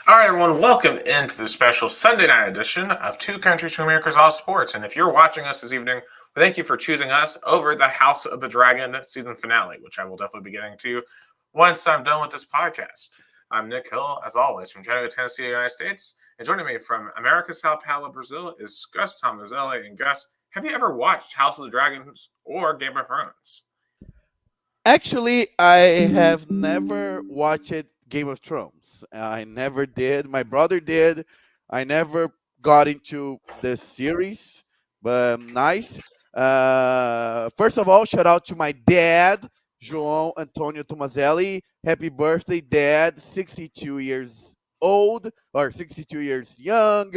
All right, everyone, welcome into the special Sunday night edition of Two Countries, Two Americas, All Sports. And if you're watching us this evening, we thank you for choosing us over the House of the Dragon season finale, which I will definitely be getting to once I'm done with this podcast. I'm Nick Hill, as always, from Chattanooga, Tennessee, United States. And joining me from America, Sao Paulo, Brazil, is Gus Tomazeli. And Gus, have you ever watched House of the Dragons or Game of Thrones? Actually, I have never watched Game of Thrones. I never did. My brother did. I never got into this series, but nice. First of all, shout out to my dad, João Antonio Tomazeli. Happy birthday, Dad! 62 years old or 62 years young.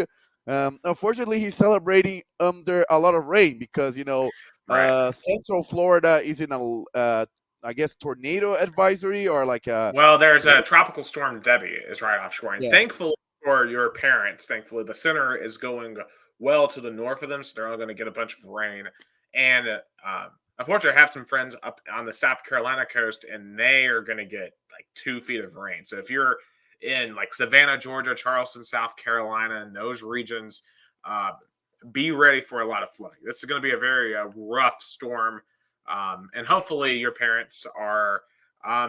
Unfortunately, he's celebrating under a lot of rain because Right. Central Florida is in a I guess tornado advisory or like a Well, there's a tropical storm Debbie is right offshore, and yeah. thankfully for your parents, thankfully the center is going well to the north of them, so they're only going to get a bunch of rain. And unfortunately, I have some friends up on the South Carolina coast, and they are going to get like 2 feet of rain. So if you're in like Savannah, Georgia, Charleston, South Carolina, and those regions, uh, be ready for a lot of flooding. This is going to be a very rough storm, and hopefully your parents are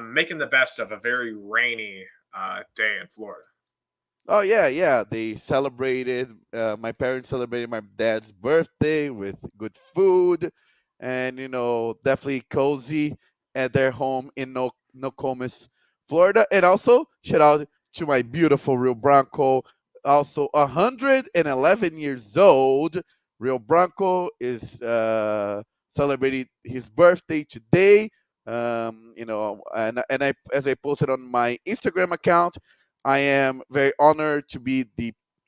making the best of a very rainy day in Florida. Oh yeah, yeah. They celebrated. My parents celebrated my dad's birthday with good food, and definitely cozy at their home in Nokomis, Florida. And also shout out to my beautiful Rio Branco, also 111 years old. Rio Branco is celebrating his birthday today. And I, as I posted on my Instagram account, I am very honored to be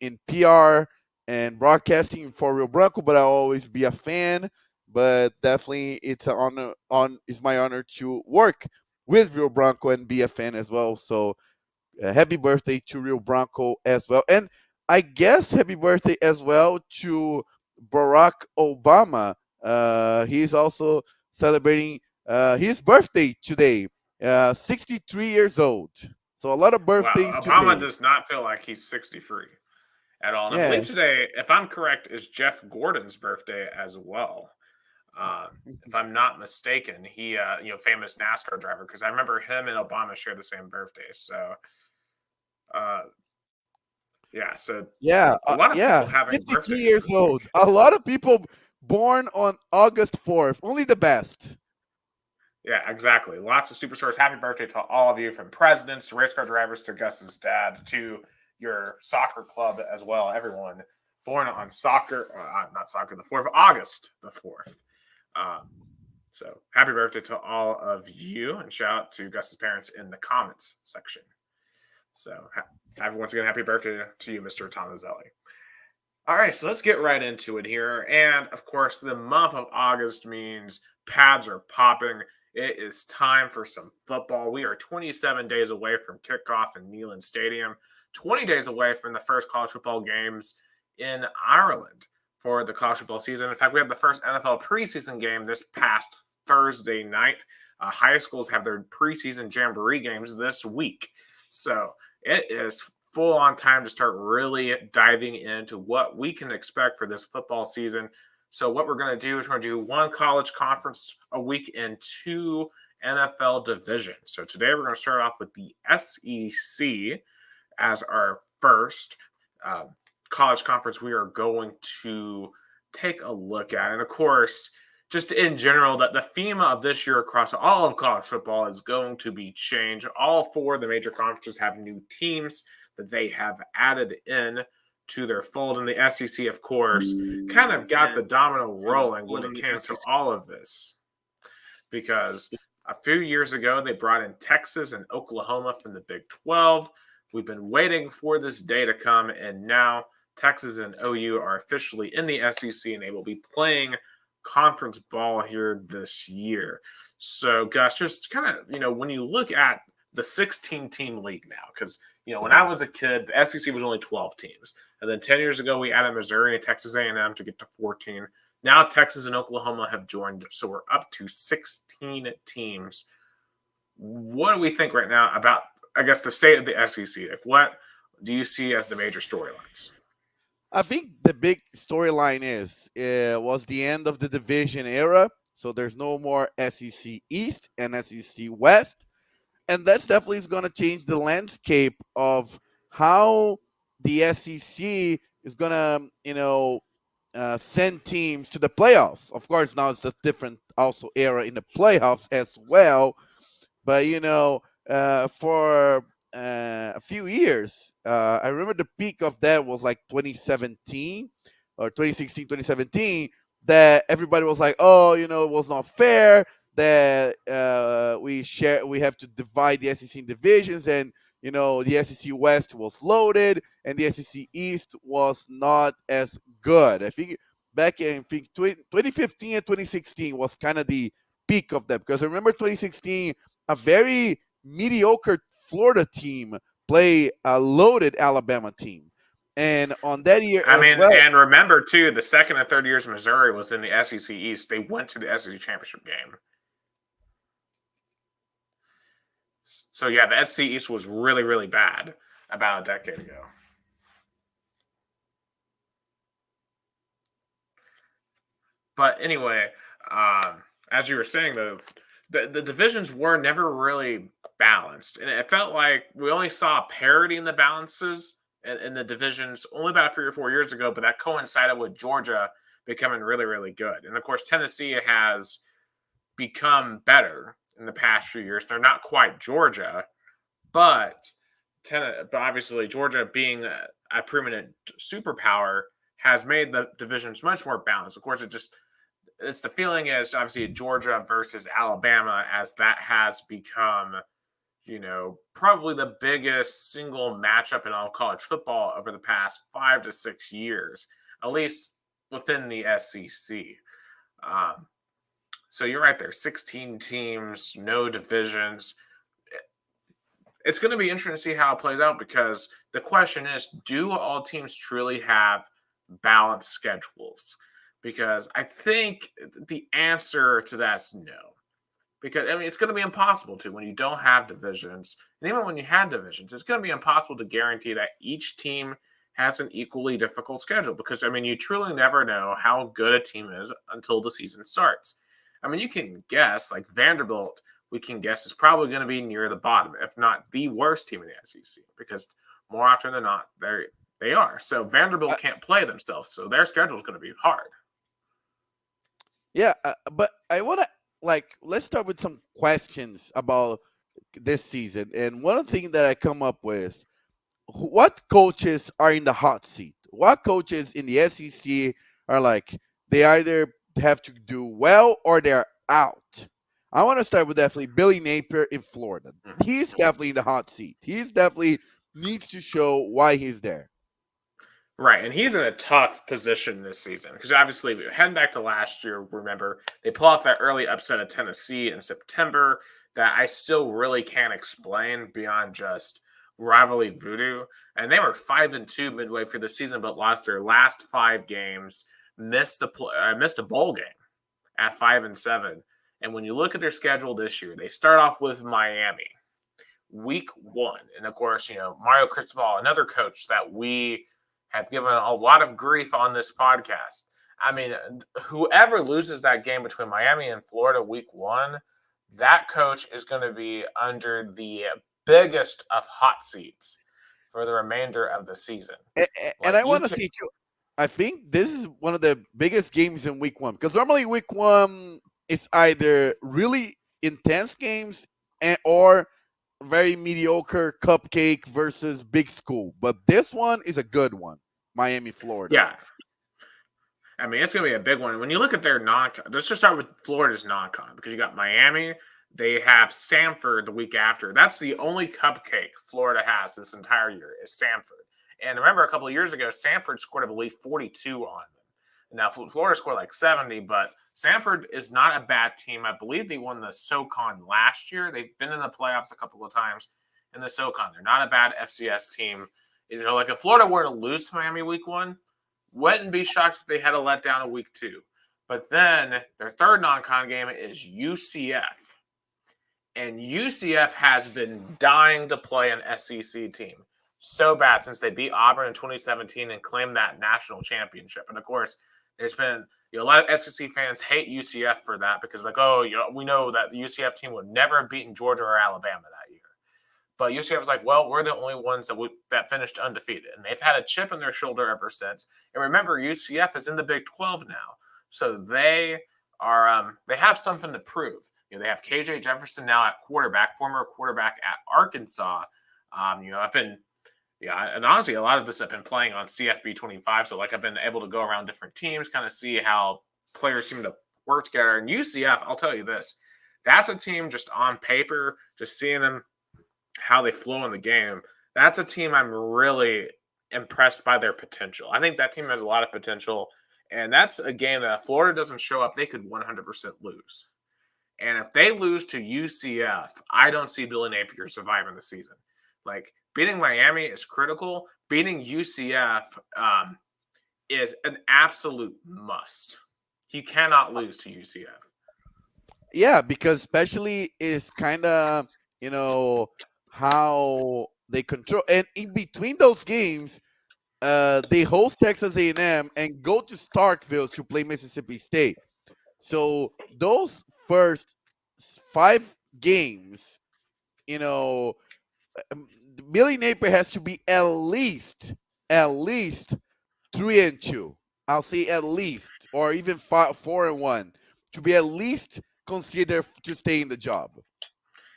in PR and broadcasting for Rio Branco, but I'll always be a fan. But definitely, it's my honor to work with Rio Branco and be a fan as well. So happy birthday to Rio Branco as well, and I guess happy birthday as well to Barack Obama. He's also celebrating his birthday today. 63 years old. So a lot of birthdays Wow, Obama today. does not feel like he's 63 at all. And I believe Yeah. today, if I'm correct, is Jeff Gordon's birthday as well. If I'm not mistaken, he, famous NASCAR driver, because I remember him and Obama share the same birthday. So, uh, yeah, so Yeah, a lot of people yeah, having 53 birthdays years this old. week. A lot of people born on August 4th. Only the best. Yeah, exactly. Lots of superstars. Happy birthday to all of you, from presidents to race car drivers to Gus's dad to your soccer club as well. Everyone born on not soccer, the 4th of August, the 4th. Um, so happy birthday to all of you, and shout out to Gus's parents in the comments section. So once again, happy birthday to you, Mr. Tomazelli. All right, so let's get right into it here. And of course, the month of August means pads are popping. It is time for some football. We are 27 days away from kickoff in Neyland Stadium, 20 days away from the first college football games in Ireland for the college football season. In fact, we have the first NFL preseason game this past Thursday night. High schools have their preseason jamboree games this week. So it is full on time to start really diving into what we can expect for this football season. So what we're going to do is we're going to do one college conference a week and 2 NFL divisions. So today we're going to start off with the SEC as our first college conference we are going to take a look at. And of course, just in general, that the theme of this year across all of college football is going to be change. All 4 of the major conferences have new teams that they have added in to their fold. And the SEC, of course, kind of got the domino rolling when it came to all of this. Because a few years ago, they brought in Texas and Oklahoma from the Big 12. We've been waiting for this day to come, and now Texas and OU are officially in the SEC, and they will be playing conference ball here this year. So, Gus, just kind of, when you look at the 16-team league now, because, when I was a kid, the SEC was only 12 teams. And then 10 years ago, we added Missouri and Texas A&M to get to 14. Now Texas and Oklahoma have joined, so we're up to 16 teams. What do we think right now about, I guess, the state of the SEC? Like, what do you see as the major storylines? I think the big storyline is was the end of the division era. So there's no more SEC East and SEC West, and that's definitely is going to change the landscape of how the SEC is going to, send teams to the playoffs. Of course, now it's a different also era in the playoffs as well. But for a few years, I remember the peak of that was like 2017 or 2016, 2017. That everybody was like, oh, it was not fair that we have to divide the SEC in divisions, and the SEC West was loaded and the SEC East was not as good. I think back in, I think 2015 and 2016 was kind of the peak of that, because I remember 2016, a very mediocre Florida team play a loaded Alabama team. And on that year I as mean, well, and remember too, the second and third years Missouri was in the SEC East. They went to the SEC championship game. So yeah, the SEC East was really, really bad about a decade ago. But anyway, as you were saying, though, the divisions were never really balanced, and it felt like we only saw parity in the balances in the divisions only about 3 or 4 years ago. But that coincided with Georgia becoming really, really good, and of course, Tennessee has become better in the past few years. They're not quite Georgia, but obviously Georgia being a permanent superpower has made the divisions much more balanced. Of course, it's the feeling is obviously Georgia versus Alabama, as that has become, probably the biggest single matchup in all college football over the past 5 to 6 years, at least within the SEC. So you're right there, 16 teams, no divisions. It's going to be interesting to see how it plays out, because the question is, do all teams truly have balanced schedules? Because I think the answer to that's no. Because, it's going to be impossible to when you don't have divisions. And even when you have divisions, it's going to be impossible to guarantee that each team has an equally difficult schedule. Because, you truly never know how good a team is until the season starts. You can guess, like Vanderbilt, we can guess is probably going to be near the bottom, if not the worst team in the SEC, because more often than not, they are. So Vanderbilt can't play themselves, so their schedule is going to be hard. yeah, but I want to let's start with some questions about this season. And one thing that I come up with: what coaches are in the hot seat? What coaches in the SEC are like they either have to do well or they're out? I want to start with definitely Billy Napier in Florida. He's definitely in the hot seat. He's definitely needs to show why he's there. Right, and he's in a tough position this season because obviously, heading back to last year, remember, they pull off that early upset of Tennessee in September that I still really can't explain beyond just rivalry voodoo. And they were 5-2 midway through the season, but lost their last 5 games, missed a bowl game at 5-7. And when you look at their schedule this year, they start off with Miami, week 1, and of course, Mario Cristobal, another coach that we have given a lot of grief on this podcast. Whoever loses that game between Miami and Florida week 1, that coach is going to be under the biggest of hot seats for the remainder of the season. And I want to see too. I think this is one of the biggest games in week 1, because normally week 1 is either really intense games or very mediocre cupcake versus big school. But this one is a good one. Miami, Florida. Yeah. It's going to be a big one. When you look at their non-con, let's just start with Florida's non-con, because you got Miami. They have Samford the week after. That's the only cupcake Florida has this entire year is Samford. And remember, a couple of years ago, Samford scored, I believe, 42 on them. Now, Florida scored like 70, but Samford is not a bad team. I believe they won the SoCon last year. They've been in the playoffs a couple of times in the SoCon. They're not a bad FCS team. Like if Florida were to lose to Miami week 1, wouldn't be shocked if they had a letdown in week 2. But then their third non-con game is UCF. And UCF has been dying to play an SEC team. so bad since they beat Auburn in 2017 and claimed that national championship. And of course, there's been a lot of SEC fans hate UCF for that because we know that the UCF team would never have beaten Georgia or Alabama that year. But UCF was like, well, we're the only ones that finished undefeated, and they've had a chip on their shoulder ever since. And remember, UCF is in the Big 12 now, so they have something to prove. They have KJ Jefferson now at quarterback, former quarterback at Arkansas. And honestly, a lot of this I've been playing on CFB 25, so I've been able to go around different teams, kind of see how players seem to work together. And UCF, I'll tell you this, that's a team just on paper, just seeing them how they flow in the game. That's a team I'm really impressed by their potential. I think that team has a lot of potential, and that's a game that if Florida doesn't show up, they could 100% lose. And if they lose to UCF, I don't see Billy Napier surviving the season. Beating Miami is critical. Beating UCF is an absolute must. He cannot lose to UCF. Yeah, because especially is kind of how they control, and in between those games, they host Texas A&M and go to Starkville to play Mississippi State. So those first 5 games, Billy Napier has to be at least 3-2. I'll say at least, or even 4-1, to be at least considered to stay in the job.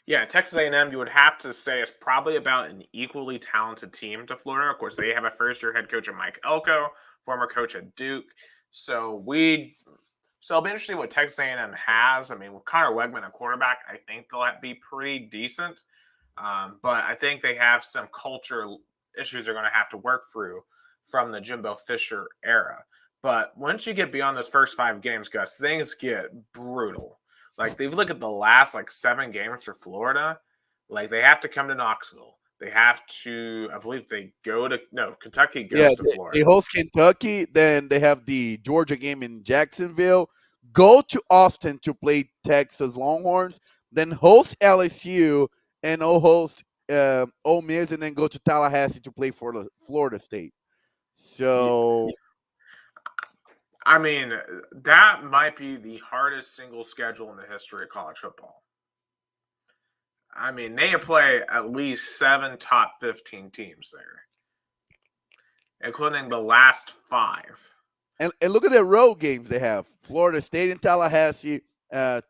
Yeah, Texas A&M, you would have to say, is probably about an equally talented team to Florida. Of course, they have a first-year head coach in Mike Elko, former coach at Duke. So it'll be interesting what Texas A&M has. I mean, with Connor Wegman at quarterback, I think they'll be pretty decent. But I think they have some culture issues they're going to have to work through from the Jimbo Fisher era. But once you get beyond those first 5 games, Gus, things get brutal. If you look at the last 7 games for Florida, they have to come to Knoxville. They have to, I believe Kentucky goes to Florida. They host Kentucky, then they have the Georgia game in Jacksonville, go to Austin to play Texas Longhorns, then host LSU, and host Ole Miss, and then go to Tallahassee to play for the Florida State. So, I mean, that might be the hardest single schedule in the history of college football. I mean, they play at least 7 top 15 teams there, including the last 5. And look at their road games they have. Florida State in Tallahassee,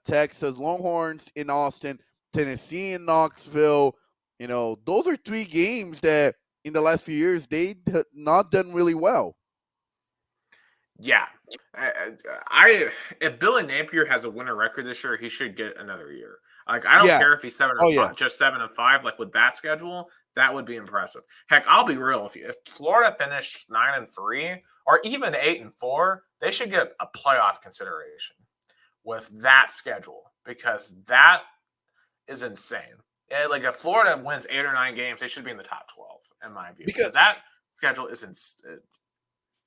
Texas Longhorns in Austin, Tennessee in Knoxville. Those are 3 games that in the last few years they have not done really well. Yeah. If Billy Napier has a winner record this year, he should get another year. I don't care if he's 7-5, just 7-5. With that schedule, that would be impressive. Heck, I'll be real. If Florida finished 9-3 or even 8-4, they should get a playoff consideration with that schedule, because that is insane. If Florida wins 8 or 9 games, they should be in the top 12, in my view, because that schedule is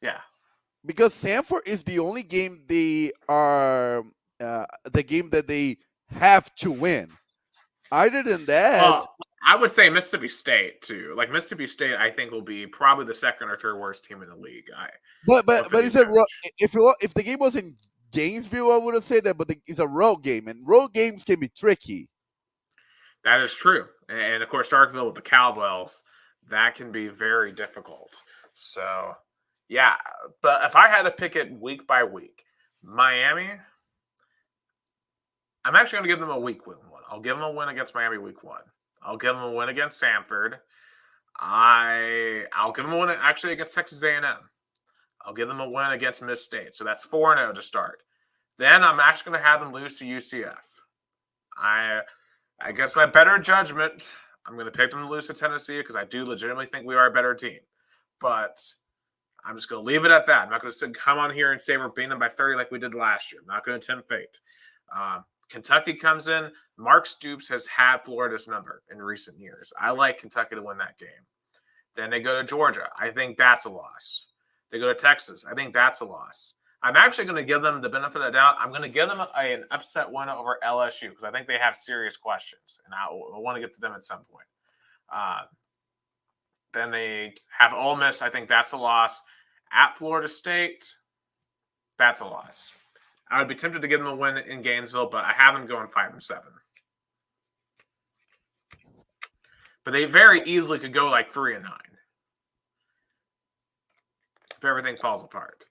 yeah. Because Sanford is the only game they are the game that they have to win. Other than that, I would say Mississippi State too. Mississippi State, I think, will be probably the second or third worst team in the league. But is it if the game was in Gainesville, I would have said that. But it's a road game, and road games can be tricky. That is true, and of course, Starkville with the Cowbells, that can be very difficult. So, yeah, but if I had to pick it week by week, Miami, I'm actually going to give them a week 1. I'll give them a win against Miami week 1. I'll give them a win against Sanford. I'll give them a win actually against Texas A&M. I'll give them a win against Miss State. So that's 4-0 to start. Then I'm actually going to have them lose to UCF. I guess my better judgment, I'm going to pick them to lose to Tennessee because I do legitimately think we are a better team. But I'm just going to leave it at that. I'm not going to come on here and say we're beating them by 30 like we did last year. I'm not going to tempt fate. Kentucky comes in. Mark Stoops has had Florida's number in recent years. I like Kentucky to win that game. Then they go to Georgia. I think that's a loss. They go to Texas. I think that's a loss. I'm actually going to give them the benefit of the doubt. I'm going to give them an upset win over LSU because I think they have serious questions, and I want to get to them at some point. Then they have Ole Miss. I think that's a loss. At Florida State, that's a loss. I would be tempted to give them a win in Gainesville, but I have them going 5-7. But they very easily could go like 3-9 if everything falls apart.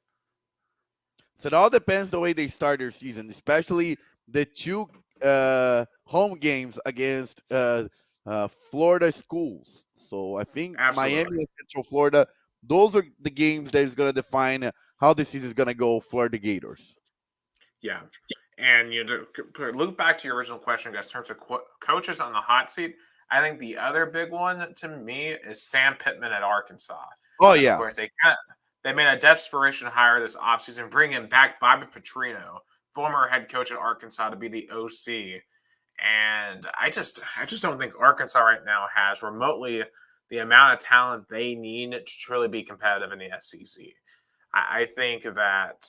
So it all depends the way they start their season, especially the two home games against Florida schools. So I think Absolutely. Miami and Central Florida, those are the games that is going to define how the season is going to go for the Gators. Yeah. And to loop back to your original question, guys, in terms of coaches on the hot seat, I think the other big one to me is Sam Pittman at Arkansas. Oh, And yeah. of course, they made a desperation hire this offseason, bringing back Bobby Petrino, former head coach at Arkansas, to be the OC. And I just don't think Arkansas right now has remotely the amount of talent they need to truly be competitive in the SEC. I think that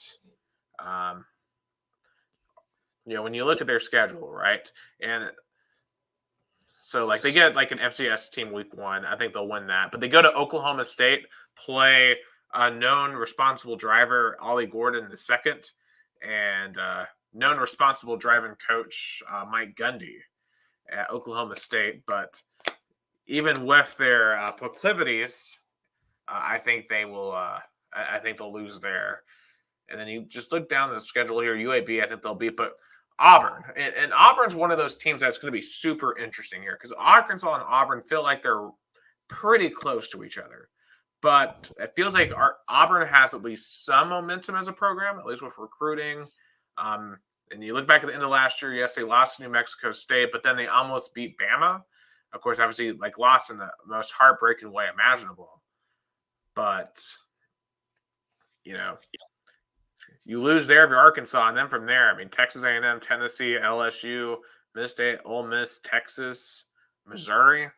when you look at their schedule, right, and so like they get like an FCS team week 1, I think they'll win that. But they go to Oklahoma State, play a known responsible driver Ollie Gordon II, and known responsible driving coach Mike Gundy at Oklahoma State. But even with their proclivities, I think they will. I think they'll lose there. And then you just look down the schedule here. UAB, I think they'll beat, but Auburn. And Auburn's one of those teams that's going to be super interesting here because Arkansas and Auburn feel like they're pretty close to each other. But it feels like Auburn has at least some momentum as a program, at least with recruiting. And you look back at the end of last year, yes, they lost to New Mexico State, but then they almost beat Bama. Of course, obviously, like lost in the most heartbreaking way imaginable. But, you lose there if you're Arkansas, and then from there, I mean, Texas A&M, Tennessee, LSU, Mid-State, Ole Miss, Texas, Missouri.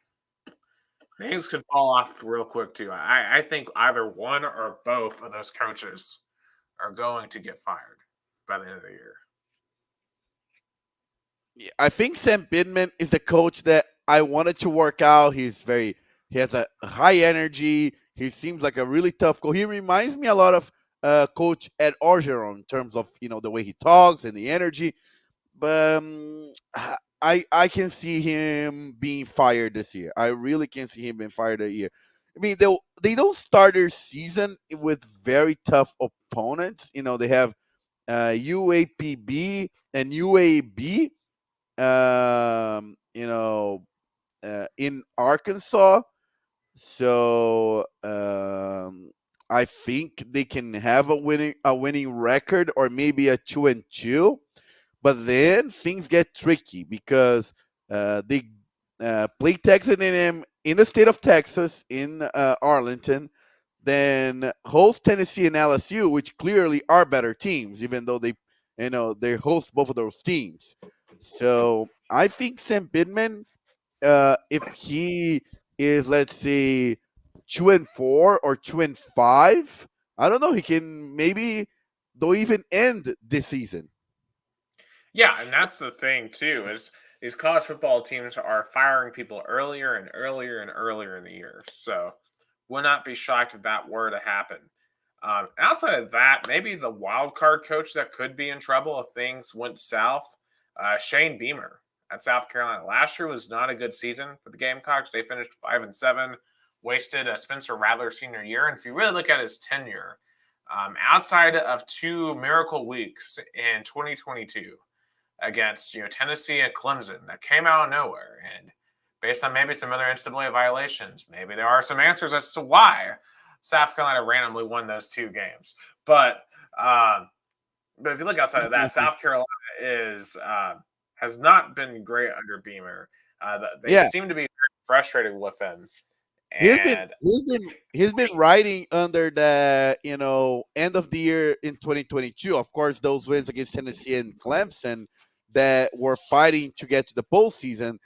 Names could fall off real quick, too. I think either one or both of those coaches are going to get fired by the end of the year. Yeah, I think Sam Pittman is the coach that I wanted to work out. He has a high energy. He seems like a really tough coach. He reminds me a lot of Coach Ed Orgeron in terms of the way he talks and the energy. But I can see him being fired this year. I really can see him being fired this year. I mean, they don't start their season with very tough opponents. They have UAPB and UAB. In Arkansas. So I think they can have a winning record or maybe a 2-2. But then things get tricky because they play Texas A&M in the state of Texas in Arlington, then host Tennessee and LSU, which clearly are better teams, even though they host both of those teams. So I think Sam Pittman, if he is, let's say, 2-4 or 2-5, I don't know. He can maybe don't even end this season. Yeah, and that's the thing too is these college football teams are firing people earlier and earlier and earlier in the year. So would not be shocked if that were to happen. Outside of that, maybe the wild card coach that could be in trouble if things went south. Shane Beamer at South Carolina. Last year was not a good season for the Gamecocks. They finished 5-7, wasted a Spencer Rattler senior year. And if you really look at his tenure, outside of 2 miracle weeks in 2022 against Tennessee and Clemson that came out of nowhere, and based on maybe some other NCAA violations, maybe there are some answers as to why South Carolina randomly won those 2 games. But if you look outside of that, South Carolina has not been great under Beamer. They seem to be very frustrated with him. And he's been riding under the end of the year in 2022. Of course, those wins against Tennessee and Clemson that were fighting to get to the postseason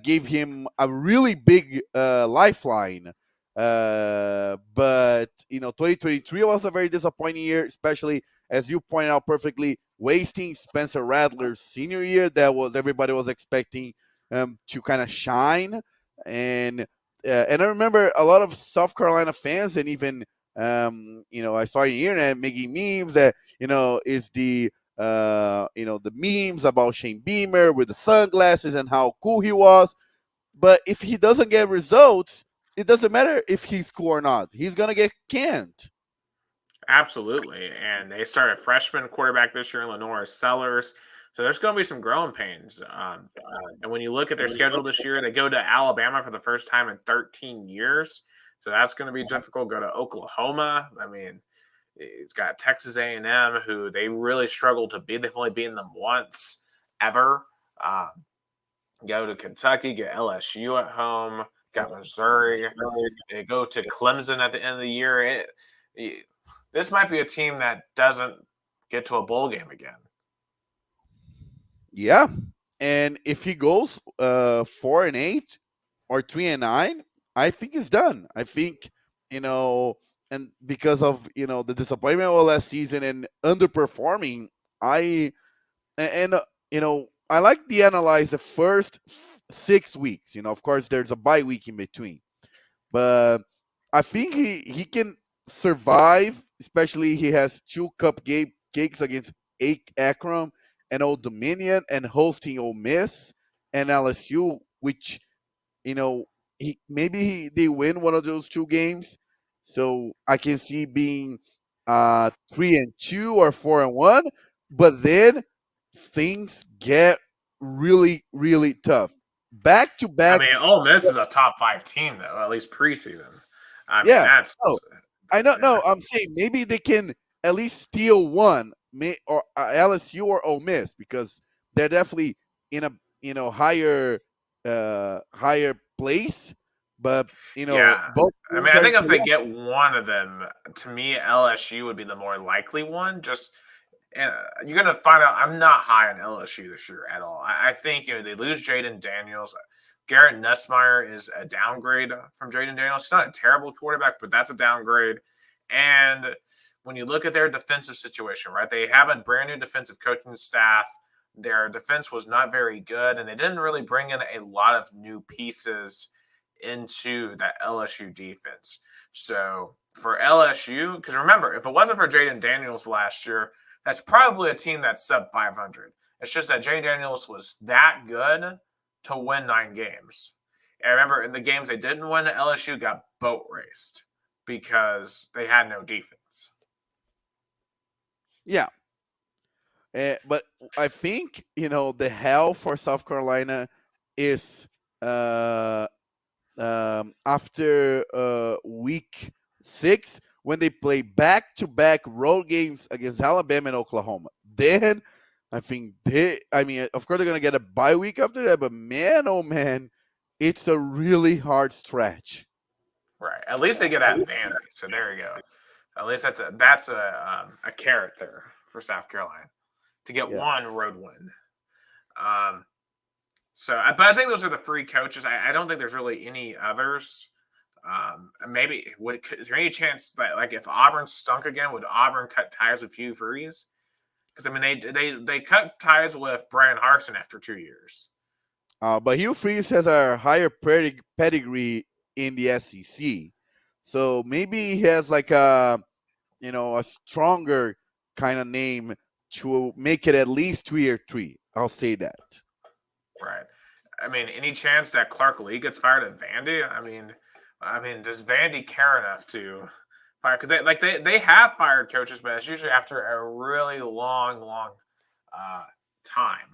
gave him a really big lifeline. But 2023 was a very disappointing year, especially as you pointed out perfectly, wasting Spencer Rattler's senior year. That was everybody was expecting to kind of shine, and and I remember a lot of South Carolina fans, and even I saw on the internet making memes that is the memes about Shane Beamer with the sunglasses and how cool he was. But if he doesn't get results, it doesn't matter if he's cool or not. He's gonna get canned. Absolutely. And they started freshman quarterback this year in Lenore Sellers. So there's going to be some growing pains. And when you look at their schedule this year, they go to Alabama for the first time in 13 years. So that's going to be difficult. Go to Oklahoma. I mean, it's got Texas A&M, who they really struggle to beat. They've only beaten them once ever. Go to Kentucky, get LSU at home, got Missouri. They go to Clemson at the end of the year. This might be a team that doesn't get to a bowl game again. Yeah, and if he goes 4-8 or 3-9, I think he's done. I think and because of the disappointment of last season and underperforming, I and I like to analyze the first 6 weeks. Of course, there's a bye week in between, but I think he can survive. Especially he has two cakes against Akron and Old Dominion and hosting Ole Miss and LSU, which you know they win one of those two games. So I can see being 3-2 or 4-1, but then things get really really tough. Back to I back. mean, Ole Miss is a top 5 team, though, at least preseason. I mean, Yeah. that's. Oh, I know. No, I'm saying maybe they can at least steal one, or LSU or Ole Miss, because they're definitely in a higher place. But Yeah. both I mean, teams I are in think if they Columbus. get one of them, to me, LSU would be the more likely one. Just you're going to find out. I'm not high on LSU this year at all. I think they lose Jaden Daniels. Garrett Nussmeyer is a downgrade from Jaden Daniels. He's not a terrible quarterback, but that's a downgrade. And when you look at their defensive situation, right, they have a brand new defensive coaching staff. Their defense was not very good, and they didn't really bring in a lot of new pieces into that LSU defense. So for LSU, because remember, if it wasn't for Jaden Daniels last year, that's probably a team that's sub 500. It's just that Jaden Daniels was that good to win 9 games. And remember, in the games they didn't win, LSU got boat raced because they had no defense. Yeah. But I think the hell for South Carolina is after week 6 when they play back-to-back road games against Alabama and Oklahoma. Then I think of course they're gonna get a bye week after that, but man, oh man, it's a really hard stretch. Right. At least they get at Vandy. So there you go. At least that's a carrot there for South Carolina to get one road win. But I think those are the 3 coaches. I don't think there's really any others. Maybe is there any chance that, like, if Auburn stunk again, would Auburn cut ties with Hugh Freeze? Because I mean, they cut ties with Brian Harsin after 2 years. But Hugh Freeze has a higher pedigree in the SEC, so maybe he has like a stronger kind of name to make it at least 3-3. I'll say that. Right. I mean, any chance that Clark Lee gets fired at Vandy? I mean, does Vandy care enough to fire? Because they have fired coaches, but it's usually after a really long time.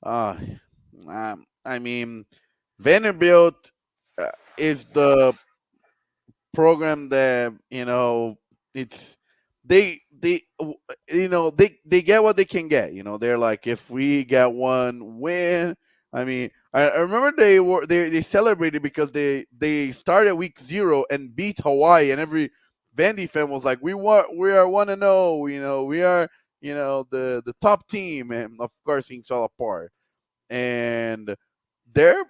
I mean, Vanderbilt is the program that it's they get what they can get. They're like, if we get one win. I mean, I remember they celebrated because they started week 0 and beat Hawaii, and every Vandy fan was like, we are 1-0. We are the top team, and of course things fell apart. And their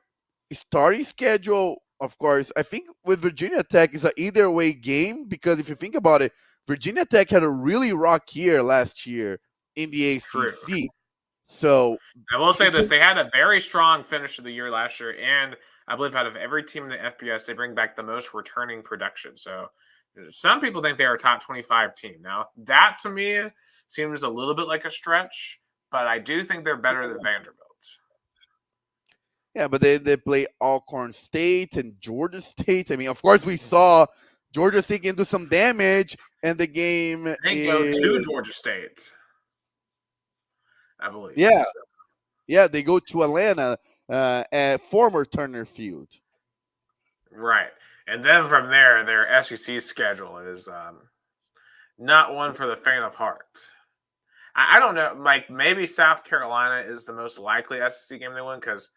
starting schedule, of course, I think with Virginia Tech is a either way game, because if you think about it, Virginia Tech had a really rock year last year in the ACC. True. So I will say this: they had a very strong finish of the year last year, and I believe out of every team in the FBS, they bring back the most returning production. So some people think they are a top 25 team. Now, that to me seems a little bit like a stretch, but I do think they're better than Vanderbilt. Yeah, but they play Alcorn State and Georgia State. I mean, of course, we saw Georgia State can do some damage, and the game They go is to Georgia State, I believe. yeah, So, yeah. They go to Atlanta at former Turner Field. right. And then from there, their SEC schedule is not one for the faint of heart. I don't know. Like maybe South Carolina is the most likely SEC game they win because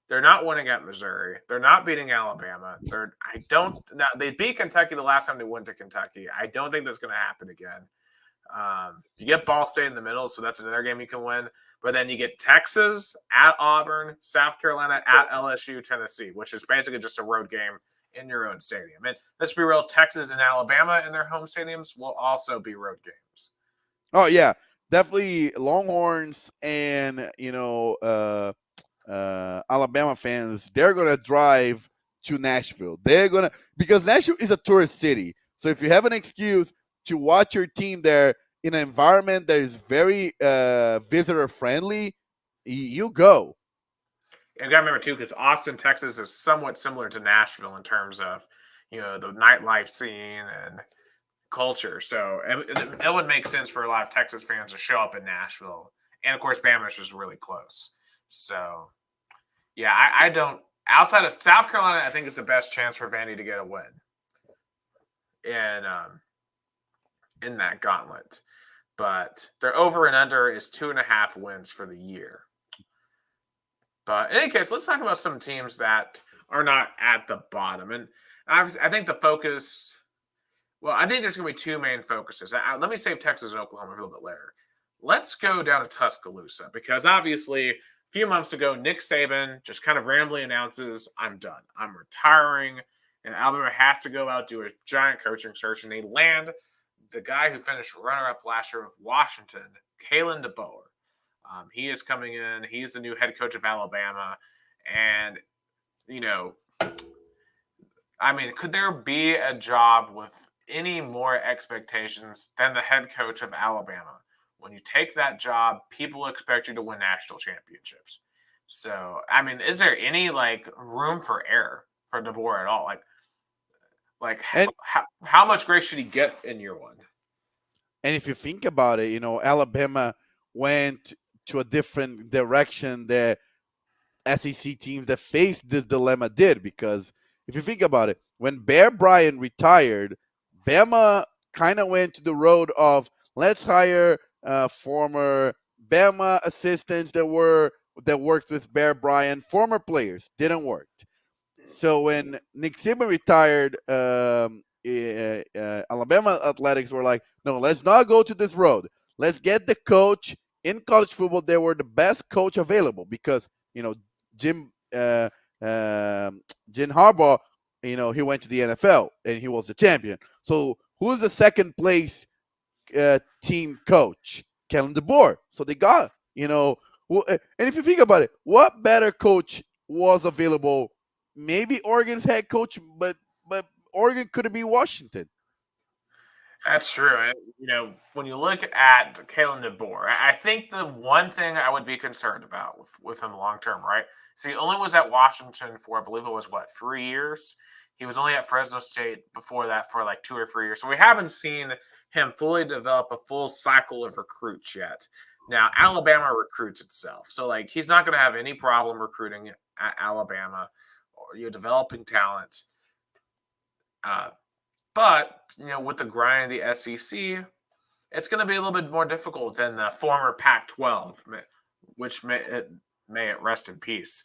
they're not winning at Missouri. They're not beating Alabama. I don't. Now they beat Kentucky the last time they went to Kentucky. I don't think that's going to happen again. You get Ball State in the middle, so that's another game you can win. But then you get Texas at Auburn, South Carolina at LSU, Tennessee, which is basically just a road game in your own stadium. And let's be real, Texas and Alabama in their home stadiums will also be road games. Oh yeah, definitely Longhorns and Alabama fans. They're gonna drive to Nashville. They're gonna because Nashville is a tourist city. So if you have an excuse to watch your team there in an environment that is very visitor friendly, you go. And you got to remember too, because Austin, Texas, is somewhat similar to Nashville in terms of the nightlife scene and culture. So it would make sense for a lot of Texas fans to show up in Nashville, and of course, Bama's just really close. So yeah, I don't. Outside of South Carolina, I think it's the best chance for Vandy to get a win in that gauntlet. But their over and under is 2.5 wins for the year. But in any case, let's talk about some teams that are not at the bottom. And I think the focus, well, I think there's going to be two main focuses. Let me save Texas and Oklahoma for a little bit later. Let's go down to Tuscaloosa because obviously a few months ago, Nick Saban just kind of randomly announces, I'm done. I'm retiring. And Alabama has to go out, do a giant coaching search, and they land the guy who finished runner-up last year with Washington, Kalen DeBoer. He is coming in. He's the new head coach of Alabama. And, could there be a job with any more expectations than the head coach of Alabama? When you take that job, people expect you to win national championships. So, is there any room for error for DeBoer at all? How much grace should he get in year one? And if you think about it, Alabama went to a different direction that SEC teams that faced this dilemma did. Because if you think about it, when Bear Bryant retired, Bama kind of went to the road of let's hire former Bama assistants that worked with Bear Bryant, former players. Didn't work. So when Nick Saban retired, Alabama Athletics were like, no, let's not go to this road. Let's get the coach in college football. They were the best coach available because Jim Harbaugh, he went to the NFL and he was the champion. So who's the second place team coach? Kellen DeBoer. So they got and if you think about it, what better coach was available? Maybe Oregon's head coach, but Oregon couldn't be Washington. That's true. And, when you look at Kalen DeBoer, I think the one thing I would be concerned about with him long term, right? So he only was at Washington for, I believe it was, 3 years? He was only at Fresno State before that for 2 or 3 years. So we haven't seen him fully develop a full cycle of recruits yet. Now, Alabama recruits itself. So, he's not going to have any problem recruiting at Alabama or developing talent. But, with the grind of the SEC, it's going to be a little bit more difficult than the former Pac-12, which may it rest in peace.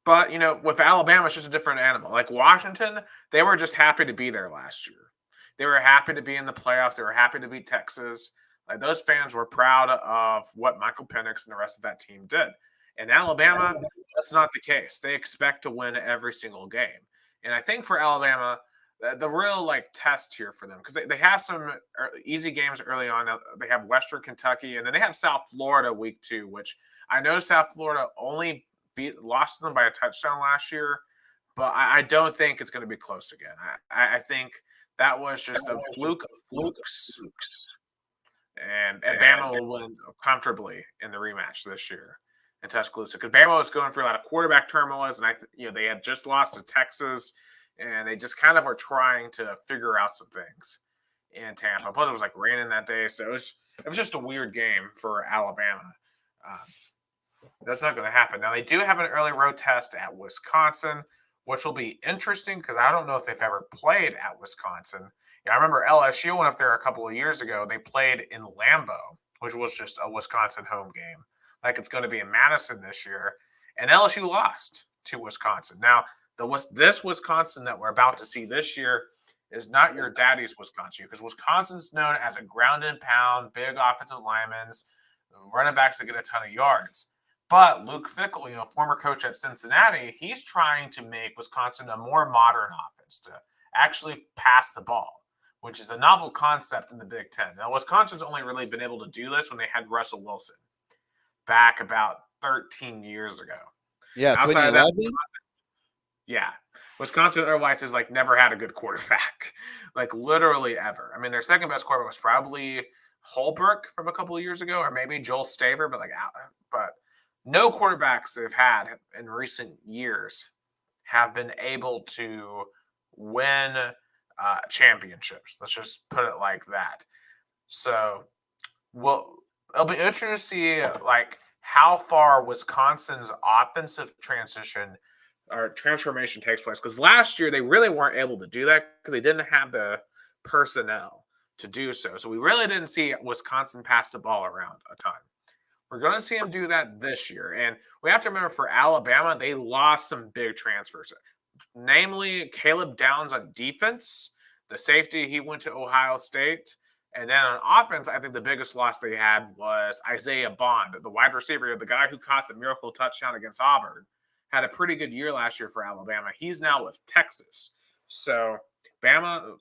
But, with Alabama, it's just a different animal. Like Washington, they were just happy to be there last year. They were happy to be in the playoffs. They were happy to beat Texas. Those fans were proud of what Michael Penix and the rest of that team did. In Alabama, that's not the case. They expect to win every single game. And I think for Alabama, the real test here for them, because they have some easy games early on. They have Western Kentucky, and then they have South Florida week 2, which I know South Florida only lost to them by a touchdown last year, but I don't think it's going to be close again. I think that was just a fluke of flukes, and Bama will win comfortably in the rematch this year in Tuscaloosa because Bama was going through a lot of quarterback turmoils, and they had just lost to Texas, and they just kind of were trying to figure out some things in Tampa. Plus, it was like raining that day, so it was just a weird game for Alabama. That's not going to happen. Now, they do have an early road test at Wisconsin, which will be interesting because I don't know if they've ever played at Wisconsin. I remember LSU went up there a couple of years ago. They played in Lambeau, which was just a Wisconsin home game. Like it's going to be in Madison this year. And LSU lost to Wisconsin. Now, this Wisconsin that we're about to see this year is not your daddy's Wisconsin because Wisconsin's known as a ground and pound, big offensive linemen, running backs that get a ton of yards. But Luke Fickell, former coach at Cincinnati, he's trying to make Wisconsin a more modern offense to actually pass the ball, which is a novel concept in the Big Ten. Now, Wisconsin's only really been able to do this when they had Russell Wilson back about 13 years ago. Yeah, 2011? Yeah. Wisconsin otherwise has never had a good quarterback, literally ever. I mean, their second best quarterback was probably Holbrook from a couple of years ago, or maybe Joel Staver, but no quarterbacks they've had in recent years have been able to win championships. Let's just put it like that. So, it'll be interesting to see how far Wisconsin's offensive transition or transformation takes place. Because last year they really weren't able to do that because they didn't have the personnel to do so. So we really didn't see Wisconsin pass the ball around a ton. We're going to see them do that this year. And we have to remember for Alabama, they lost some big transfers, namely Caleb Downs on defense, the safety, he went to Ohio State. And then on offense, I think the biggest loss they had was Isaiah Bond, the wide receiver, the guy who caught the miracle touchdown against Auburn. Had a pretty good year last year for Alabama. He's now with Texas. So Bama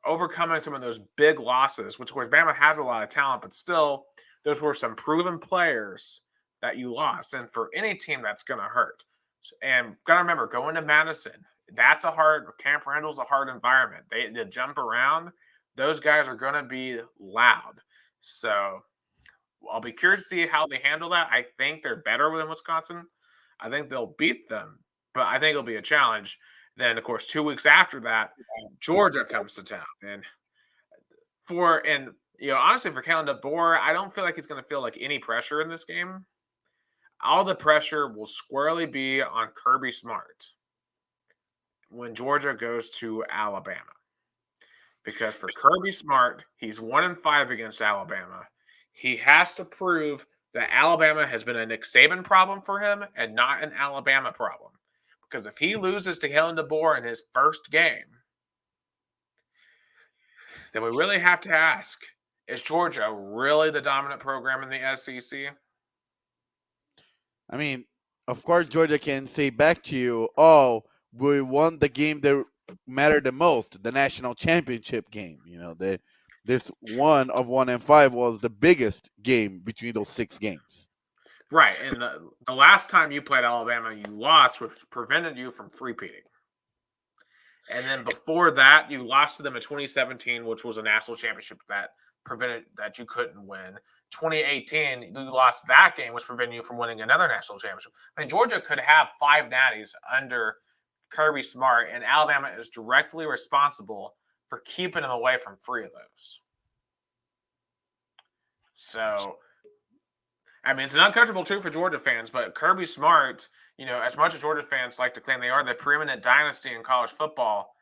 overcoming some of those big losses, which of course Bama has a lot of talent, but still those were some proven players that you lost. And for any team, that's going to hurt. And got to remember, going to Madison, Camp Randall's a hard environment. They jump around. Those guys are going to be loud. So I'll be curious to see how they handle that. I think they're better than Wisconsin. I think they'll beat them, but I think it'll be a challenge. Then, of course, 2 weeks after that, Georgia comes to town. And honestly, for Kalen DeBoer, I don't feel like he's going to feel any pressure in this game. All the pressure will squarely be on Kirby Smart when Georgia goes to Alabama. Because for Kirby Smart, he's 1-5 against Alabama. He has to prove that Alabama has been a Nick Saban problem for him and not an Alabama problem. Because if he loses to Kalen DeBoer in his first game, then we really have to ask, is Georgia really the dominant program in the SEC? I mean, of course, Georgia can say back to you, oh, we won the game that mattered the most, the national championship game. This one of 1-5 was the biggest game between those 6 games. Right. And the last time you played Alabama, you lost, which prevented you from three-peating. And then before that, you lost to them in 2017, which was a national championship that prevented that you couldn't win. 2018, you lost that game, which prevented you from winning another national championship. I mean, Georgia could have 5 natties under Kirby Smart, and Alabama is directly responsible for keeping them away from 3 of those. So, I mean, it's an uncomfortable truth for Georgia fans, but Kirby Smart, as much as Georgia fans like to claim they are the preeminent dynasty in college football,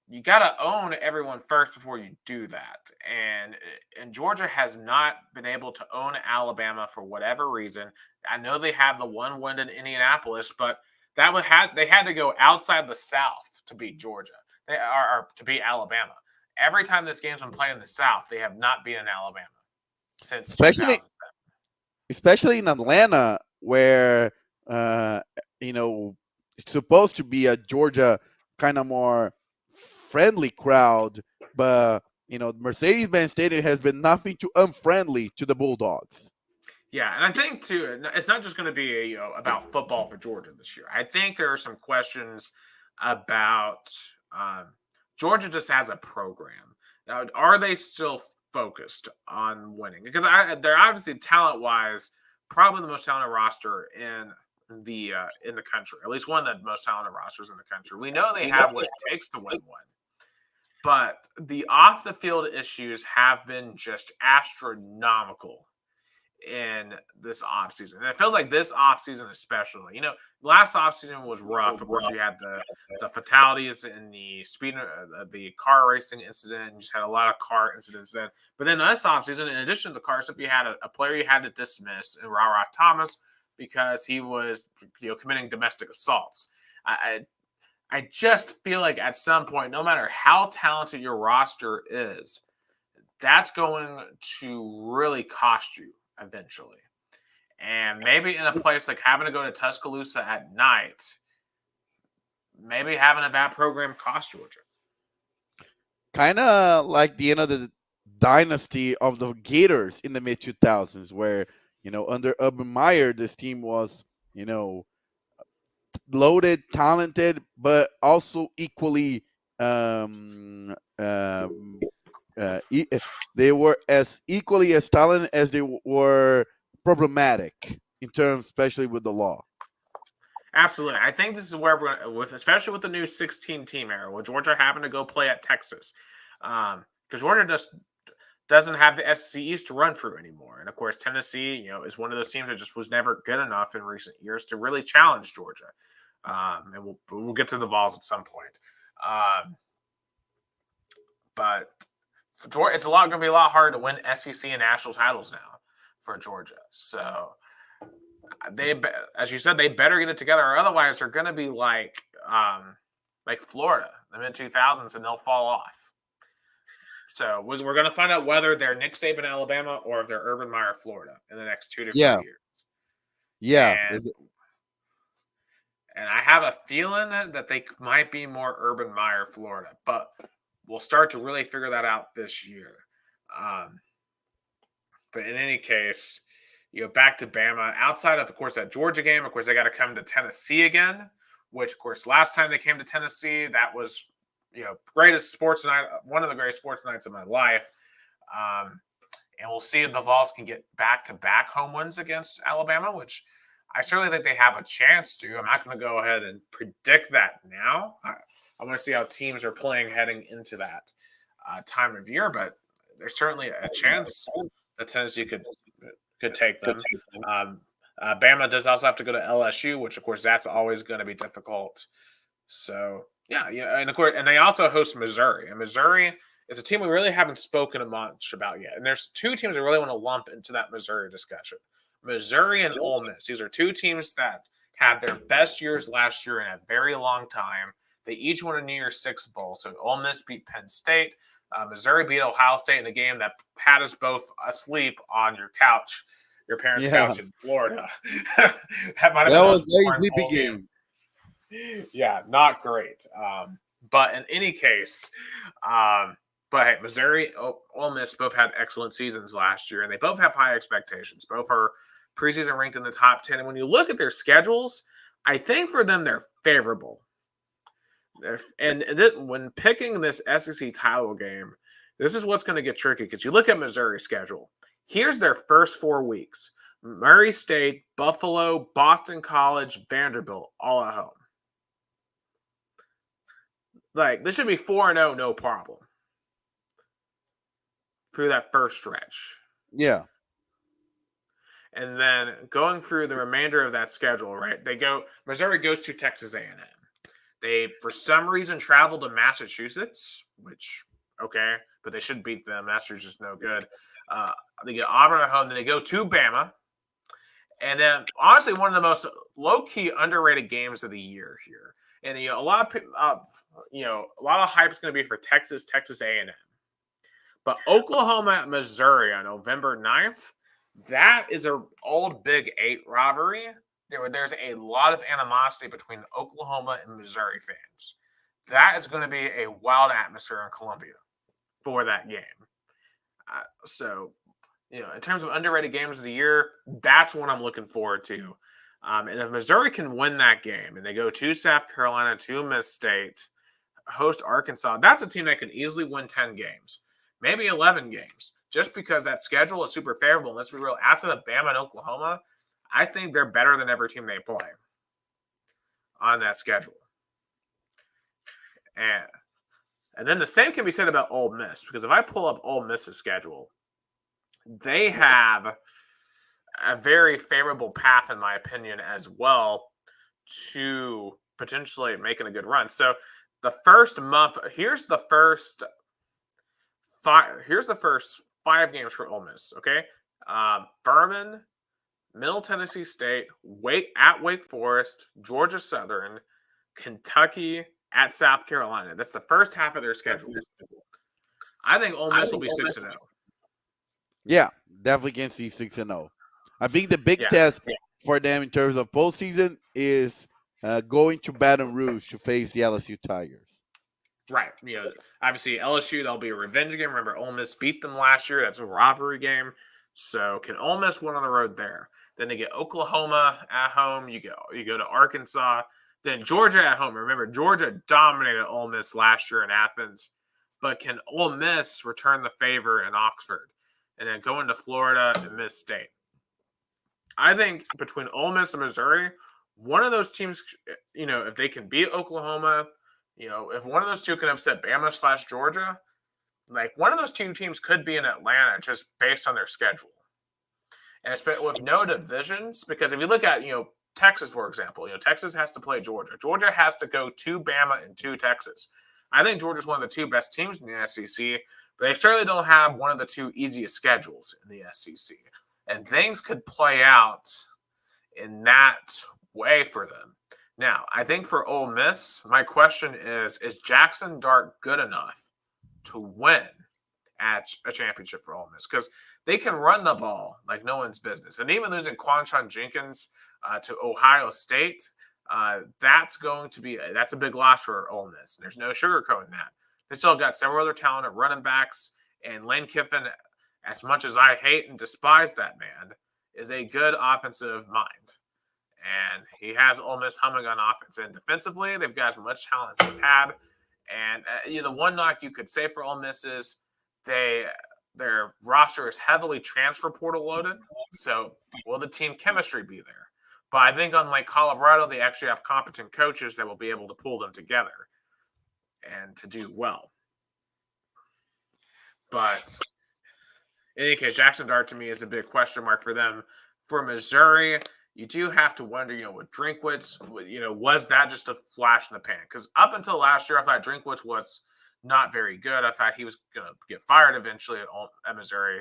you got to own everyone first before you do that. And Georgia has not been able to own Alabama for whatever reason. I know they have the one win in Indianapolis, but they had to go outside the South to beat Georgia. They are to beat Alabama. Every time this game's been played in the South, they have not beaten Alabama since 2007. Especially in Atlanta, where it's supposed to be a Georgia kind of more friendly crowd, but Mercedes-Benz Stadium has been nothing to unfriendly to the Bulldogs. Yeah, and I think too, it's not just going to be about football for Georgia this year. I think there are some questions about um, Georgia just as a program. Now, are they still focused on winning? Because they're obviously talent wise, probably the most talented roster in the country. At least one of the most talented rosters in the country. We know they have what it takes to win one. But the off the field issues have been just astronomical in this offseason. And it feels like this offseason especially. Last offseason was rough. Of course, you had the fatalities and the car racing incident, and you just had a lot of car incidents then. But then this offseason, in addition to the car stuff, you had a player you had to dismiss in Ra Thomas because he was committing domestic assaults. I just feel like at some point, no matter how talented your roster is, that's going to really cost you eventually. And maybe in a place like having to go to Tuscaloosa at night, maybe having a bad program cost Georgia. Kind of like the end of the dynasty of the Gators in the mid 2000s, where under Urban Meyer, this team was loaded, talented, but also equally um, um, they were as equally as talented as they were problematic in terms, especially with the law. Absolutely. I think this is where especially with the new 16 team era, with Georgia having to go play at Texas. Because Georgia just doesn't have the SEC East to run through anymore. And of course, Tennessee, is one of those teams that just was never good enough in recent years to really challenge Georgia. And we'll get to the Vols at some point. But for Georgia, it's going to be a lot harder to win SEC and national titles now for Georgia. So as you said, they better get it together, or otherwise they're going to be like Florida in the mid 2000s, and they'll fall off. So we're going to find out whether they're Nick Saban Alabama or if they're Urban Meyer Florida in the next 2 to 3 years. Yeah. And I have a feeling that they might be more Urban Meyer Florida, but we'll start to really figure that out this year. But in any case, back to Bama. Outside of course, that Georgia game, of course, they got to come to Tennessee again, which, of course, last time they came to Tennessee, that was, greatest sports night, one of the greatest sports nights of my life. And we'll see if the Vols can get back-to-back home wins against Alabama, which I certainly think they have a chance to. I'm not going to go ahead and predict that now. I want to see how teams are playing heading into that time of year, but there's certainly a chance that Tennessee could take them. Bama does also have to go to LSU, which of course that's always going to be difficult. So yeah, and of course, and they also host Missouri, and Missouri is a team we really haven't spoken much about yet. And there's 2 teams I really want to lump into that Missouri discussion: Missouri and Ole Miss. These are 2 teams that had their best years last year in a very long time. They each won a New Year's Six bowl. So Ole Miss beat Penn State. Missouri beat Ohio State in a game that had us both asleep on your couch, your parents' couch in Florida. that was a very sleepy game. Yeah, not great. But in any case, but hey, Missouri, Ole Miss both had excellent seasons last year, and they both have high expectations. Both are preseason ranked in the top 10. And when you look at their schedules, I think for them they're favorable. When picking this SEC title game, this is what's going to get tricky because you look at Missouri's schedule. Here's their first 4 weeks: Murray State, Buffalo, Boston College, Vanderbilt, all at home. Like, this should be 4-0, no problem, through that first stretch. Yeah. And then going through the remainder of that schedule, right? Missouri goes to Texas A&M. They, for some reason, travel to Massachusetts, which, okay, but they should beat them. Massachusetts is no good. They get Auburn at home. Then they go to Bama. And then, honestly, one of the most low-key underrated games of the year here. And a lot of hype is going to be for Texas A&M. But Oklahoma at Missouri on November 9th, that is an old Big 8 rivalry. There's a lot of animosity between Oklahoma and Missouri fans. That is going to be a wild atmosphere in Columbia for that game. So In terms of underrated games of the year, that's what I'm looking forward to. And if Missouri can win that game and they go to South Carolina, to Miss State, host Arkansas, that's a team that can easily win 10 games, maybe 11 games, just because that schedule is super favorable. And let's be real, outside of Bama and Oklahoma, I think they're better than every team they play on that schedule. And then the same can be said about Ole Miss, because if I pull up Ole Miss's schedule, they have a very favorable path, in my opinion, as well, to potentially making a good run. So the first month, here's the first five games for Ole Miss. Okay, Furman, Middle Tennessee State, Wake Forest, Georgia Southern, Kentucky, at South Carolina. That's the first half of their schedule. I think Ole Miss will be 6-0. Yeah, definitely can see 6-0. I think the big test for them in terms of postseason is going to Baton Rouge to face the LSU Tigers. Right. Obviously LSU, that'll be a revenge game. Remember, Ole Miss beat them last year. That's a rivalry game. So can Ole Miss win on the road there? Then they get Oklahoma at home. You go to Arkansas. Then Georgia at home. Remember, Georgia dominated Ole Miss last year in Athens. But can Ole Miss return the favor in Oxford? And then go into Florida and Miss State. I think between Ole Miss and Missouri, one of those teams, if they can beat Oklahoma, if one of those two can upset Bama/Georgia, like one of those two teams could be in Atlanta just based on their schedule. And with no divisions, because if you look at, Texas, for example, Texas has to play Georgia. Georgia has to go to Bama and to Texas. I think Georgia's one of the two best teams in the SEC, but they certainly don't have one of the two easiest schedules in the SEC. And things could play out in that way for them. Now, I think for Ole Miss, my question is Jackson Dart good enough to win at a championship for Ole Miss? Because they can run the ball like no one's business. And even losing Quanshon Jenkins to Ohio State, that's a big loss for Ole Miss. There's no sugarcoating that. They still got several other talented running backs, and Lane Kiffin, as much as I hate and despise that man, is a good offensive mind. And he has Ole Miss humming on offense. And defensively, they've got as much talent as they've had. And the one knock you could say for Ole Miss is their roster is heavily transfer portal loaded. So will the team chemistry be there? But I think unlike Colorado, they actually have competent coaches that will be able to pull them together and to do well. But in any case, Jackson Dart to me is a big question mark for them. For Missouri, you do have to wonder, with Drinkwitz, was that just a flash in the pan? Because up until last year, I thought Drinkwitz was not very good. I thought he was going to get fired eventually at Missouri.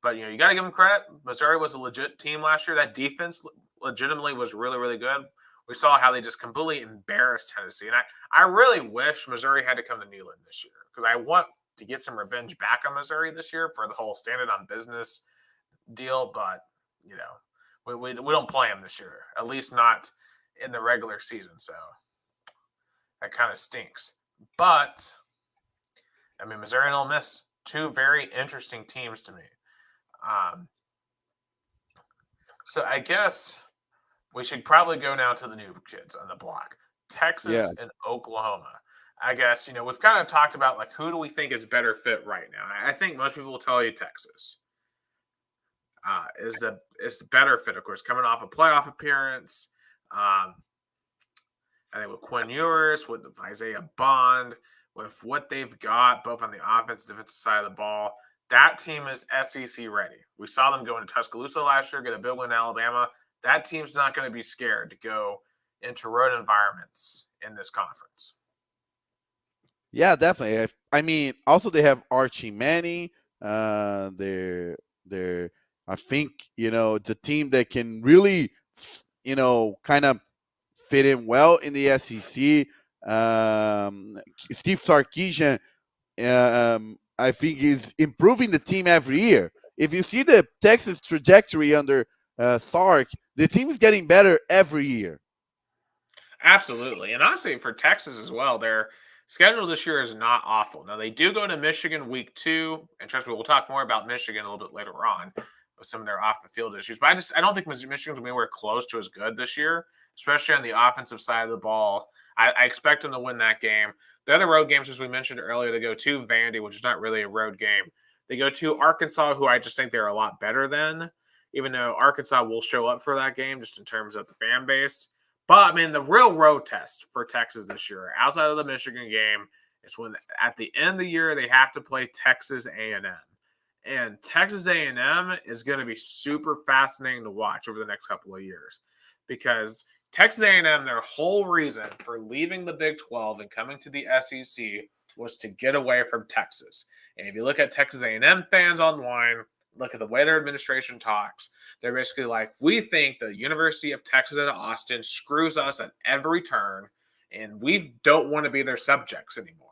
But, you got to give him credit. Missouri was a legit team last year. That defense legitimately was really, really good. We saw how they just completely embarrassed Tennessee. And I really wish Missouri had to come to Neyland this year, because I want to get some revenge back on Missouri this year for the whole standing on business deal. But, we don't play them this year, at least not in the regular season. So that kind of stinks. But, Missouri and Ole Miss, two very interesting teams to me. So I guess we should probably go now to the new kids on the block, Texas and Oklahoma. I guess, we've kind of talked about, like, who do we think is better fit right now? I think most people will tell you Texas is the better fit, of course, coming off a playoff appearance. I think with Quinn Ewers, with Isaiah Bond, with what they've got both on the offensive and defensive side of the ball, that team is SEC ready. We saw them go into Tuscaloosa last year, get a big win in Alabama. That team's not going to be scared to go into road environments in this conference. Yeah, definitely. Also they have Archie Manning. They're I think it's a team that can really kind of fit in well in the SEC. Steve Sarkisian, I think, is improving the team every year. If you see the Texas trajectory under Sark, the team is getting better every year. Absolutely. And honestly, for Texas as well, schedule this year is not awful. Now they do go to Michigan week 2, and trust me, we'll talk more about Michigan a little bit later on with some of their off the field issues. But I don't think Michigan's gonna be anywhere close to as good this year, especially on the offensive side of the ball. I expect them to win that game. The other road games, as we mentioned earlier, they go to Vandy, which is not really a road game. They go to Arkansas, who I just think they're a lot better than, even though Arkansas will show up for that game just in terms of the fan base. But I mean, the real road test for Texas this year, outside of the Michigan game, is when at the end of the year they have to play Texas A&M, and Texas A&M is going to be super fascinating to watch over the next couple of years, because Texas A&M, their whole reason for leaving the Big 12 and coming to the SEC was to get away from Texas. And if you look at Texas A&M fans online, look at the way their administration talks, they're basically like, we think the University of Texas at Austin screws us at every turn, and we don't want to be their subjects anymore.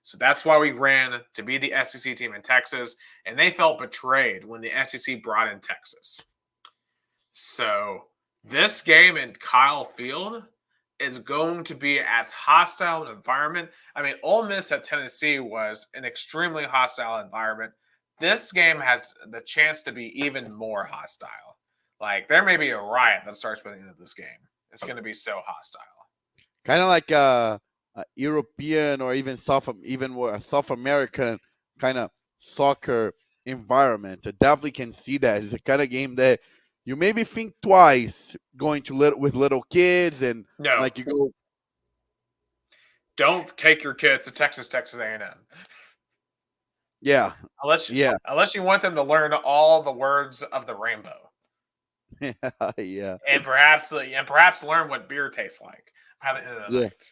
So that's why we ran to be the SEC team in Texas, and they felt betrayed when the SEC brought in Texas. So this game in Kyle Field is going to be as hostile an environment. I mean, Ole Miss at Tennessee was an extremely hostile environment. This game has the chance to be even more hostile. Like, there may be a riot that starts by the end of this game. It's going to be so hostile. Kind of like a European or even more South American kind of soccer environment. I definitely can see that. It's a kind of game that you maybe think twice going to with little kids, and No, like you go. don't take your kids to Texas A&M. Yeah, Unless you want them to learn all the words of the rainbow. yeah, And perhaps learn what beer tastes like by the end of the yeah. night.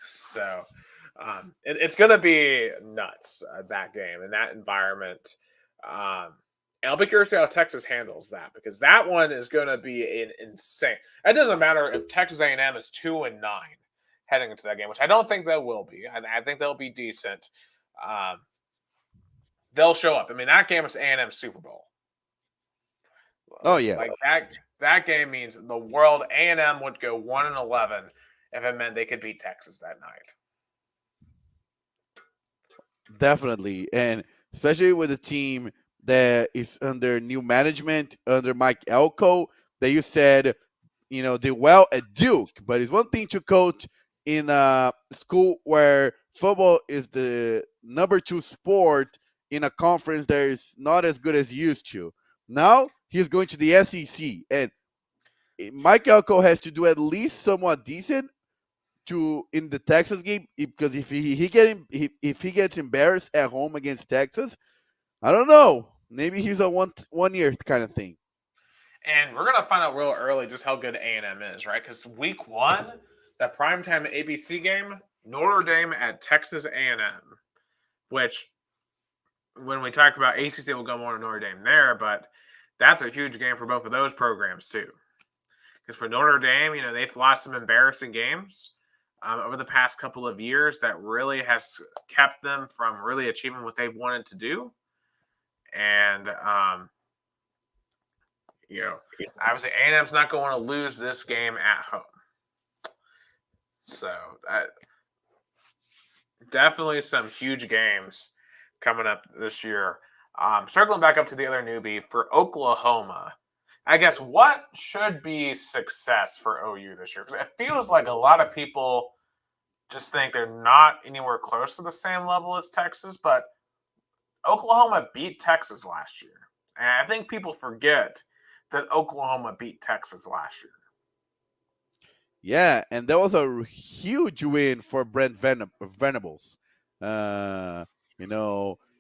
So it's going to be nuts, that game and that environment. And I'll be curious to see how Texas handles that, because that one is going to be an insane. It doesn't matter if Texas A&M is 2-9 heading into that game, which I don't think they will be. I think they'll be decent. They'll show up. I mean, that game is A&M Super Bowl. Oh yeah, like that game means the world. A&M would go 1-11 if it meant they could beat Texas that night. definitely, and especially with a team that is under new management under Mike Elko. That you said, did well at Duke, but it's one thing to coach in a school where football is the number 2 sport in a conference that is not as good as used to. Now he's going to the SEC, and Mike Elko has to do at least somewhat decent to in the Texas game, because if he gets embarrassed at home against Texas, I don't know. Maybe he's a one year kind of thing. And we're gonna find out real early just how good A&M is, right? Because week 1, that primetime ABC game, Notre Dame at Texas A&M, which when we talk about ACC, we'll go more to Notre Dame there, but that's a huge game for both of those programs too. Because for Notre Dame, they've lost some embarrassing games over the past couple of years that really has kept them from really achieving what they wanted to do. And obviously A&M's not going to lose this game at home. So definitely some huge games coming up this year. Circling back up to the other newbie for Oklahoma, I guess what should be success for OU this year? Because it feels like a lot of people just think they're not anywhere close to the same level as Texas, but Oklahoma beat Texas last year. And I think people forget that Oklahoma beat Texas last year. Yeah, and that was a huge win for Brent Venables.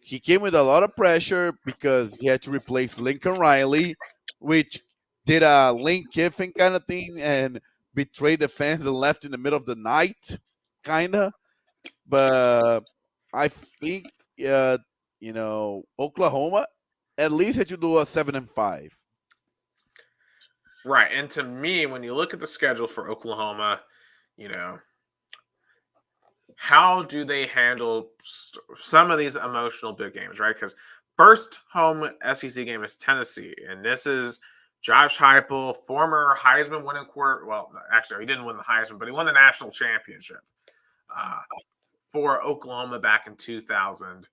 He came with a lot of pressure because he had to replace Lincoln Riley, which did a Lane Kiffin kind of thing and betrayed the fans and left in the middle of the night, kind of. But I think, Oklahoma at least had to do a 7-5. Right. And to me, when you look at the schedule for Oklahoma, how do they handle some of these emotional big games, right? Because first home SEC game is Tennessee, and this is Josh Heupel, former Heisman winning quarter. Well, actually, he didn't win the Heisman, but he won the national championship for Oklahoma back in 2000.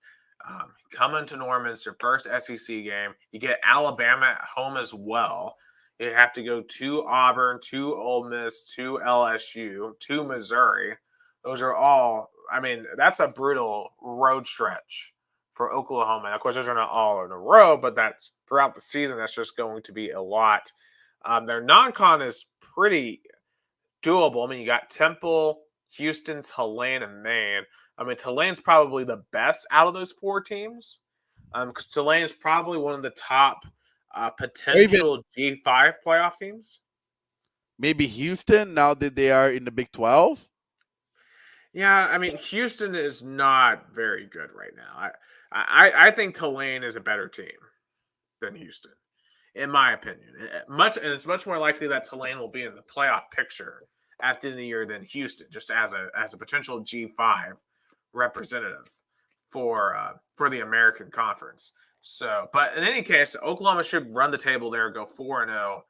Coming to Norman, it's your first SEC game. You get Alabama at home as well. You have to go to Auburn, to Ole Miss, to LSU, to Missouri. Those are all, I mean, that's a brutal road stretch for Oklahoma. And of course, those are not all in a row, but that's throughout the season. That's just going to be a lot. Their non-con is pretty doable. I mean, you got Temple, Houston, Tulane, and Maine. I mean, Tulane's probably the best out of those 4 teams because Tulane is probably one of the top potential G5 playoff teams. Maybe Houston, now that they are in the Big 12? Yeah, I mean, Houston is not very good right now. I think Tulane is a better team than Houston, in my opinion. It's much more likely that Tulane will be in the playoff picture at the end of the year than Houston, just as a potential G5 representative for the American Conference. So, but in any case, Oklahoma should run the table there, go 4-0,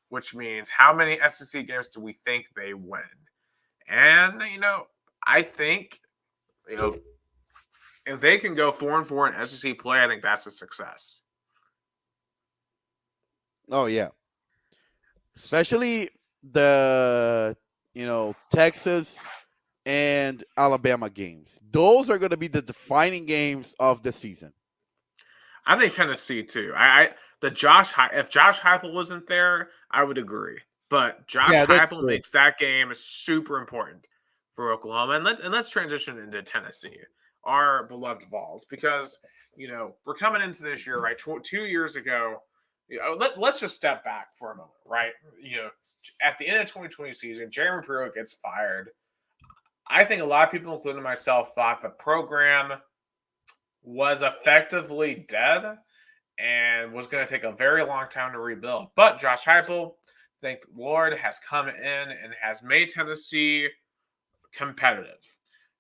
which means how many SEC games do we think they win? And I think if they can go 4-4 in SEC play, I think that's a success. Oh yeah, especially the Texas and Alabama games. Those are going to be the defining games of the season. I think Tennessee too. If Josh Heupel wasn't there, I would agree. But Josh Heupel makes that game super important for Oklahoma. And let's transition into Tennessee, our beloved Vols, because we're coming into this year, right? 2 years ago, let's just step back for a moment, right? At the end of 2020 season, Jeremy Pruitt gets fired. I think a lot of people, including myself, thought the program was effectively dead and was going to take a very long time to rebuild. But Josh Heupel, thank the Lord, has come in and has made Tennessee competitive.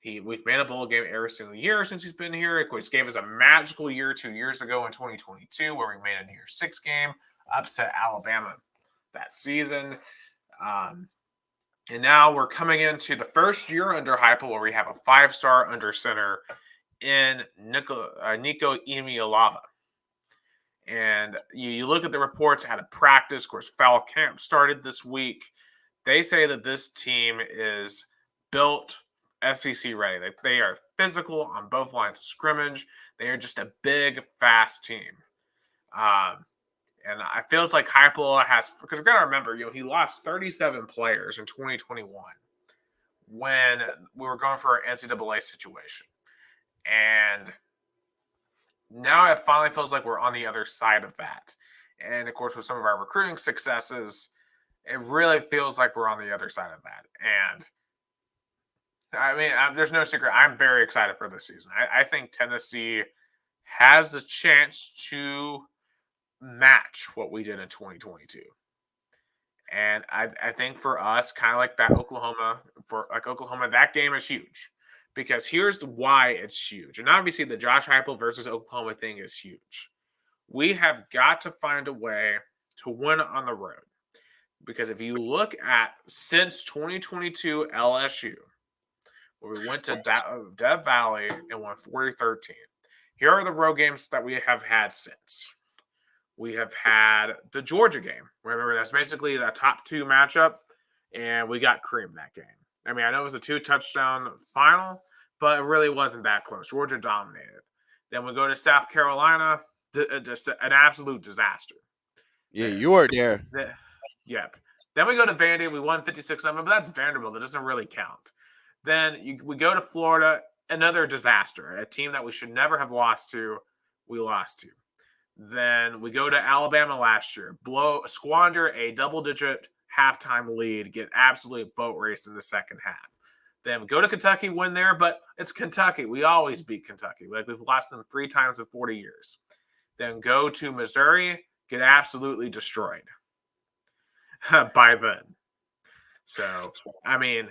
We've made a bowl game every single year since he's been here. Of course, gave us a magical year 2 years ago in 2022 where we made a New Year's Six game, upset Alabama that season. And now we're coming into the first year under Heupel where we have a 5-star under center in Nico Imiolava. And you look at the reports out of practice. Of course, fall camp started this week. They say that this team is built SEC ready. They are physical on both lines of scrimmage. They are just a big, fast team. And it feels like Heupel has, because we've got to remember, he lost 37 players in 2021 when we were going for an NCAA situation. And now it finally feels like we're on the other side of that. And of course, with some of our recruiting successes, it really feels like we're on the other side of that. And I mean, there's no secret. I'm very excited for this season. I think Tennessee has a chance to match what we did in 2022. And I think for us, kind of like that Oklahoma, that game is huge. Because here's why it's huge. And obviously the Josh Heupel versus Oklahoma thing is huge. We have got to find a way to win on the road. Because if you look at since 2022 LSU, where we went to Death Valley and won 40-13, here are the road games that we have had since. We have had the Georgia game. Remember, that's basically the top 2 matchup, and we got creamed that game. I mean, I know it was a 2-touchdown final, but it really wasn't that close. Georgia dominated. Then we go to South Carolina, just an absolute disaster. Yeah, you were there. Yep. Then we go to Vandy. We won 56-7, but that's Vanderbilt. It doesn't really count. Then we go to Florida, another disaster. A team that we should never have lost to, we lost to. Then we go to Alabama last year, squander a double-digit halftime lead, get absolutely boat raced in the second half. Then we go to Kentucky, win there, but it's Kentucky. We always beat Kentucky. We've lost them 3 times in 40 years. Then go to Missouri, get absolutely destroyed by then. So, I mean,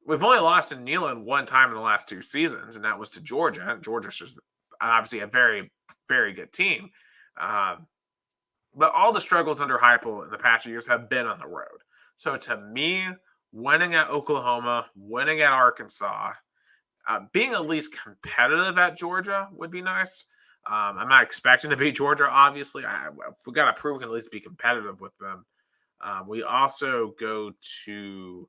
we've only lost in Neyland 1 time in the last 2 seasons, and that was to Georgia. And Georgia's just obviously a very, very good team. But all the struggles under Heupel in the past years have been on the road. So to me, winning at Oklahoma, winning at Arkansas, being at least competitive at Georgia would be nice. I'm not expecting to beat Georgia, obviously. We got to prove we can at least be competitive with them. We also go to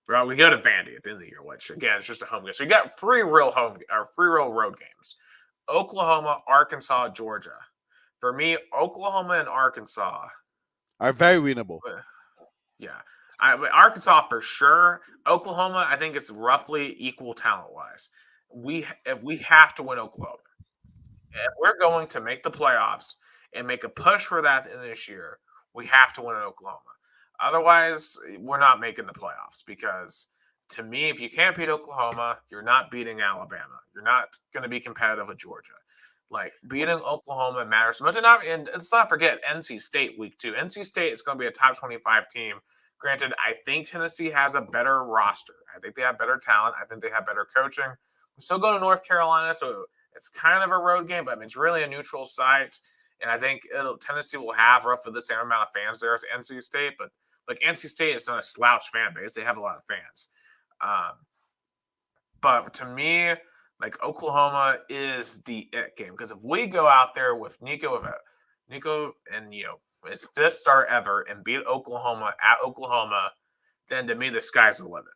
we go to Vandy at the end of the year, which again is just a home game. So you got three real road games: Oklahoma, Arkansas, Georgia. For me, Oklahoma and Arkansas are very winnable. Yeah. Arkansas for sure. Oklahoma, I think it's roughly equal talent wise. If we have to win Oklahoma, if we're going to make the playoffs and make a push for that in this year, we have to win in Oklahoma. Otherwise, we're not making the playoffs because to me, if you can't beat Oklahoma, you're not beating Alabama. You're not going to be competitive with Georgia. Like beating Oklahoma matters much. And let's not forget NC State week 2. NC State is going to be a top 25 team. Granted, I think Tennessee has a better roster. I think they have better talent. I think they have better coaching. We still go to North Carolina, so it's kind of a road game, but I mean, it's really a neutral site. And I think Tennessee will have roughly the same amount of fans there as NC State. But like NC State is not a slouch fan base. They have a lot of fans. But to me, like Oklahoma is the it game because if we go out there with Nico and his 5th start ever and beat Oklahoma at Oklahoma, then to me the sky's the limit.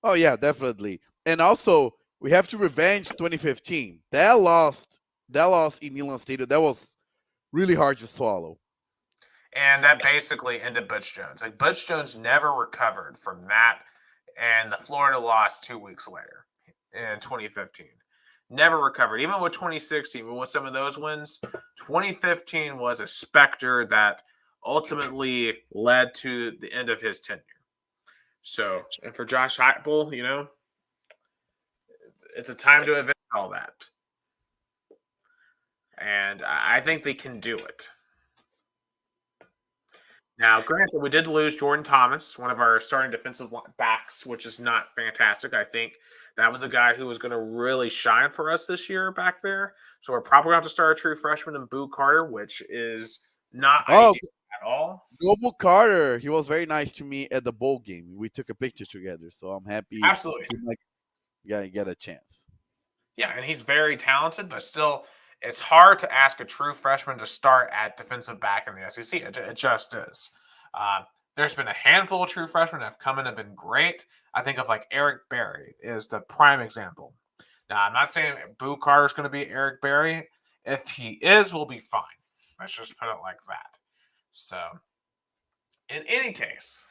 Oh yeah, definitely. And also we have to revenge 2015. That loss in Neyland Stadium, that was really hard to swallow. And that basically ended Butch Jones. Like Butch Jones never recovered from that, and the Florida loss 2 weeks later in 2015. Never recovered. Even with 2016, even with some of those wins, 2015 was a specter that ultimately led to the end of his tenure. So, and for Josh Heupel, it's a time to avenge all that. And I think they can do it. Now, granted, we did lose Jordan Thomas, one of our starting defensive backs, which is not fantastic. I think that was a guy who was going to really shine for us this year back there. So we're probably going to have to start a true freshman in Boo Carter, which is not ideal at all. Global Carter, he was very nice to me at the bowl game. We took a picture together, so I'm happy. Absolutely. He get a chance. Yeah, and he's very talented, but still, it's hard to ask a true freshman to start at defensive back in the SEC. It just is. There's been a handful of true freshmen that have come in and been great. I think of like Eric Berry is the prime example. Now, I'm not saying Boo Carter is going to be Eric Berry. If he is, we'll be fine. Let's just put it like that. So, in any case,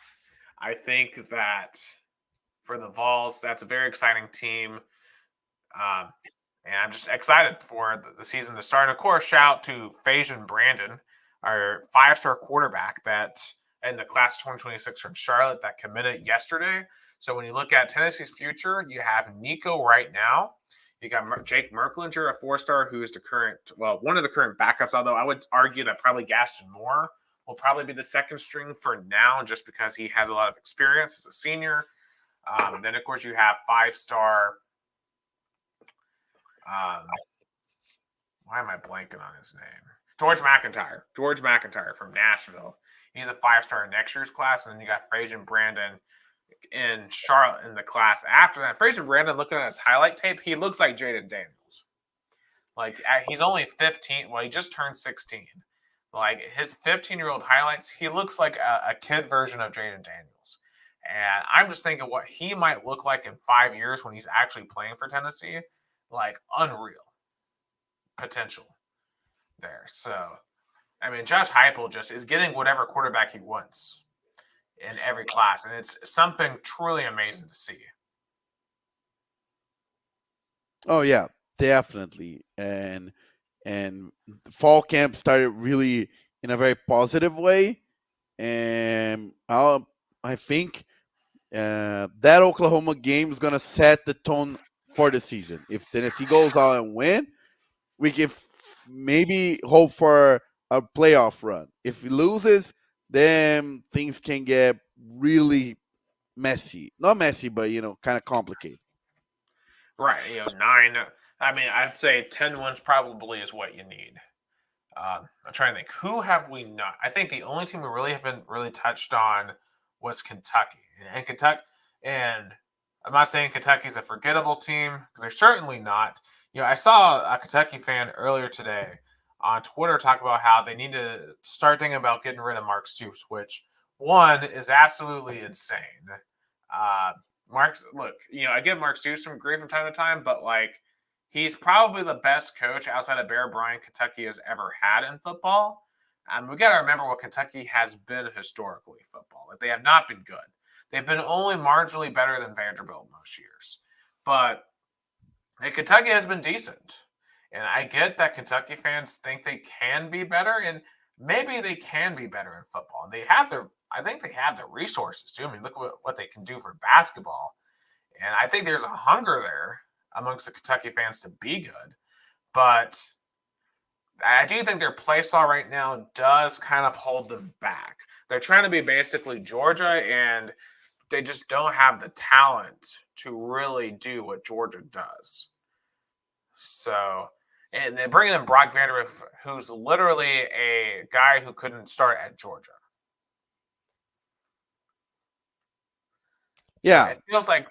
I think that for the Vols, that's a very exciting team. And I'm just excited for the season to start. And of course, shout out to Fajon Brandon, our 5-star quarterback that in the class of 2026 from Charlotte that committed yesterday. So when you look at Tennessee's future, you have Nico right now. You got Jake Merklinger, a 4-star, who is one of the current backups, although I would argue that probably Gaston Moore will probably be the second string for now just because he has a lot of experience as a senior. Then, of course, you have 5-star why am I blanking on his name? George McIntyre from Nashville. He's a 5-star in next year's class. And then you got Fajon Brandon in Charlotte in the class after that. Fajon Brandon, looking at his highlight tape, he looks like Jaden Daniels. Like, he's only 15. Well, he just turned 16. Like, his 15-year-old highlights, he looks like a kid version of Jaden Daniels. And I'm just thinking what he might look like in 5 years when he's actually playing for Tennessee. Like, unreal potential there. So, I mean, Josh Heupel just is getting whatever quarterback he wants in every class, and it's something truly amazing to see. Oh yeah, definitely. And fall camp started really in a very positive way, and I think that Oklahoma game is gonna set the tone for the season. If Tennessee goes out and win, we can maybe hope for a playoff run. If it loses, then things can get really messy. Not messy, but kind of complicated. Right. 9. I mean, I'd say 10 wins probably is what you need. I'm trying to think. Who have we not? I think the only team we really haven't really touched on was Kentucky. And Kentucky, and I'm not saying Kentucky's a forgettable team because they're certainly not. I saw a Kentucky fan earlier today on Twitter talk about how they need to start thinking about getting rid of Mark Stoops, which one is absolutely insane. Uh, look, I give Mark Stoops some grief from time to time, but like he's probably the best coach outside of Bear Bryant Kentucky has ever had in football. And we got to remember what Kentucky has been historically football. Like they have not been good. They've been only marginally better than Vanderbilt most years. But Kentucky has been decent. And I get that Kentucky fans think they can be better, and maybe they can be better in football. I think they have the resources too. I mean, look what they can do for basketball. And I think there's a hunger there amongst the Kentucky fans to be good. But I do think their play style right now does kind of hold them back. They're trying to be basically Georgia, and they just don't have the talent to really do what Georgia does. So, and they're bringing in Brock Vanderbilt, who's literally a guy who couldn't start at Georgia. Yeah, It feels like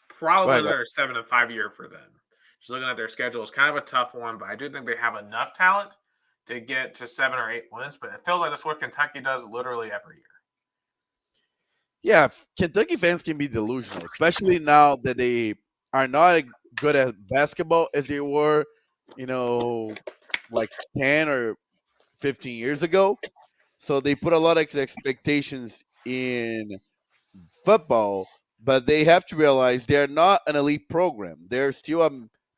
probably another 7-5 year for them. Just looking at their schedule, it's kind of a tough one, but I do think they have enough talent to get to 7 or 8 wins. But it feels like that's what Kentucky does literally every year. Yeah, Kentucky fans can be delusional, especially now that they are not good at basketball as they were, you know, like 10 or 15 years ago. So they put a lot of expectations in football, but they have to realize they're not an elite program. They're still a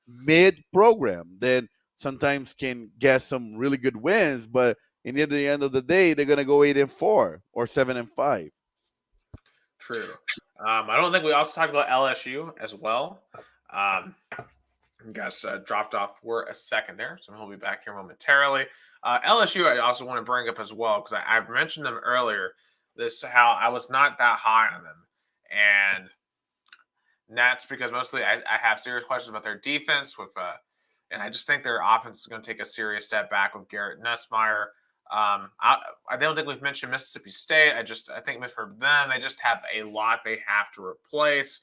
mid program. Then sometimes can get some really good wins, but in the end of the day, they're gonna go 8-4 or 7-5. True. I don't think we also talked about LSU as well. Guys dropped off for a second there, so he'll be back here momentarily. LSU, I also want to bring up as well because I've mentioned them earlier. This how I was not that high on them, and that's because mostly I have serious questions about their defense and I just think their offense is going to take a serious step back with Garrett Nussmeier. I don't think we've mentioned Mississippi State. I think for them, they just have a lot they have to replace.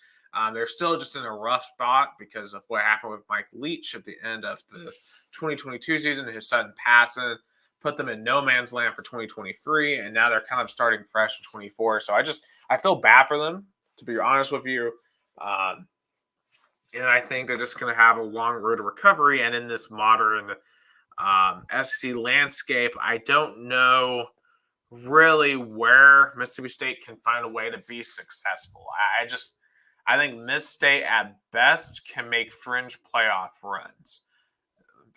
They're still just in a rough spot because of what happened with Mike Leach at the end of the 2022 season. His sudden passing put them in no man's land for 2023, and now they're kind of starting fresh in 24. So I feel bad for them, to be honest with you. And I think they're just going to have a long road to recovery. And in this modern SEC landscape, I don't know really where Mississippi State can find a way to be successful. I think Miss State at best can make fringe playoff runs.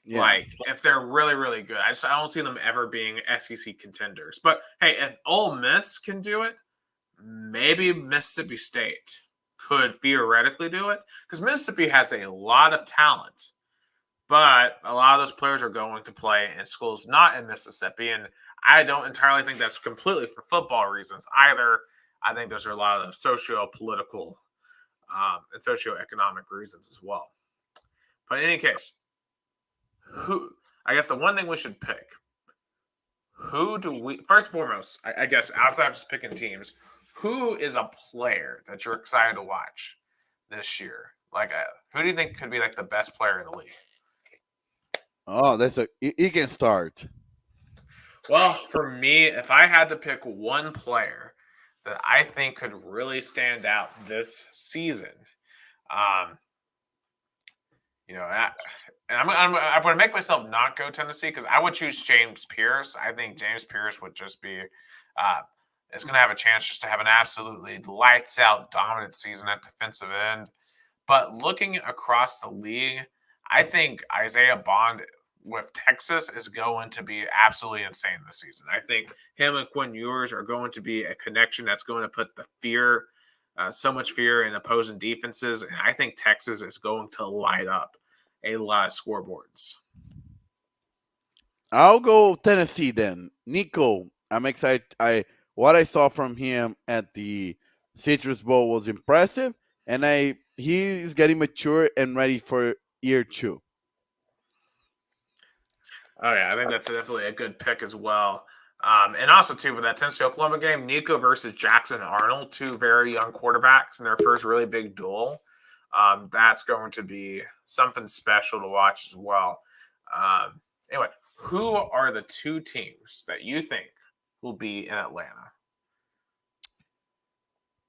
Yeah. Like if they're really, really good. I don't see them ever being SEC contenders. But hey, if Ole Miss can do it, maybe Mississippi State could theoretically do it because Mississippi has a lot of talent, but a lot of those players are going to play in schools not in Mississippi, and I don't entirely think that's completely for football reasons either. I think those are a lot of socio-political and socioeconomic reasons as well. But in any case, I guess the one thing we should pick, who do we, first and foremost, I guess outside of just picking teams, who is a player that you're excited to watch this year? Like, who do you think could be like the best player in the league? Oh, he can start. Well, for me, if I had to pick one player that I think could really stand out this season, I'm going to make myself not go Tennessee because I would choose James Pierce. I think James Pierce would just be is going to have a chance just to have an absolutely lights out dominant season at defensive end. But looking across the league, I think Isaiah Bond with Texas is going to be absolutely insane this season. I think him and Quinn Ewers are going to be a connection that's going to put the fear, so much fear in opposing defenses. And I think Texas is going to light up a lot of scoreboards. I'll go Tennessee then. Nico, I'm excited. What I saw from him at the Citrus Bowl was impressive, and he's getting mature and ready for year 2. Oh yeah, I think that's definitely a good pick as well. And also, too, for that Tennessee Oklahoma game, Nico versus Jackson Arnold, two very young quarterbacks in their first really big duel. That's going to be something special to watch as well. Anyway, who are the two teams that you think will be in Atlanta?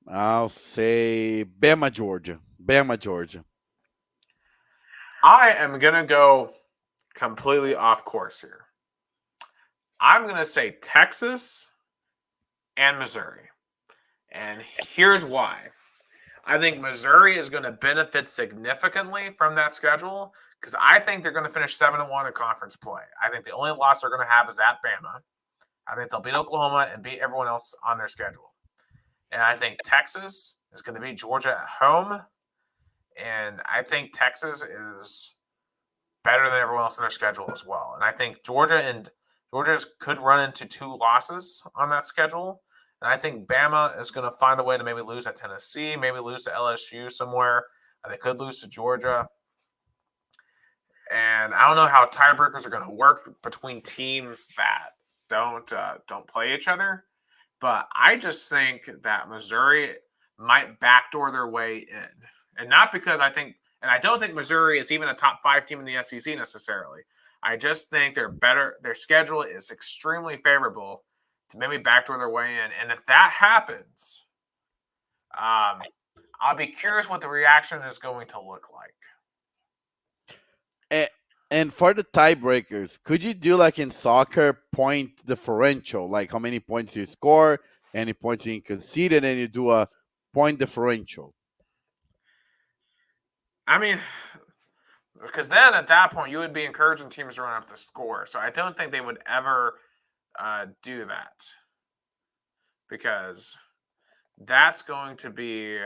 I'll say Bama, Georgia. Bama, Georgia. I am going to go completely off course here. I'm going to say Texas and Missouri. And here's why. I think Missouri is going to benefit significantly from that schedule because I think they're going to finish 7-1 in conference play. I think the only loss they're going to have is at Bama. I think they'll beat Oklahoma and beat everyone else on their schedule. And I think Texas is going to beat Georgia at home. And I think Texas is better than everyone else on their schedule as well. And I think Georgia could run into two losses on that schedule. And I think Bama is going to find a way to maybe lose at Tennessee, maybe lose to LSU somewhere. They could lose to Georgia. And I don't know how tiebreakers are going to work between teams that don't play each other. But I just think that Missouri might backdoor their way in. And not because I don't think Missouri is even a top 5 team in the SEC necessarily. I just think they're better. Their schedule is extremely favorable to maybe backdoor their way in. And if that happens, I'll be curious what the reaction is going to look like. And for the tiebreakers, could you do like in soccer point differential, like how many points you score, any points you conceded, and you do a point differential? I mean, because then at that point you would be encouraging teams to run up the score. So I don't think they would ever do that because that's going to be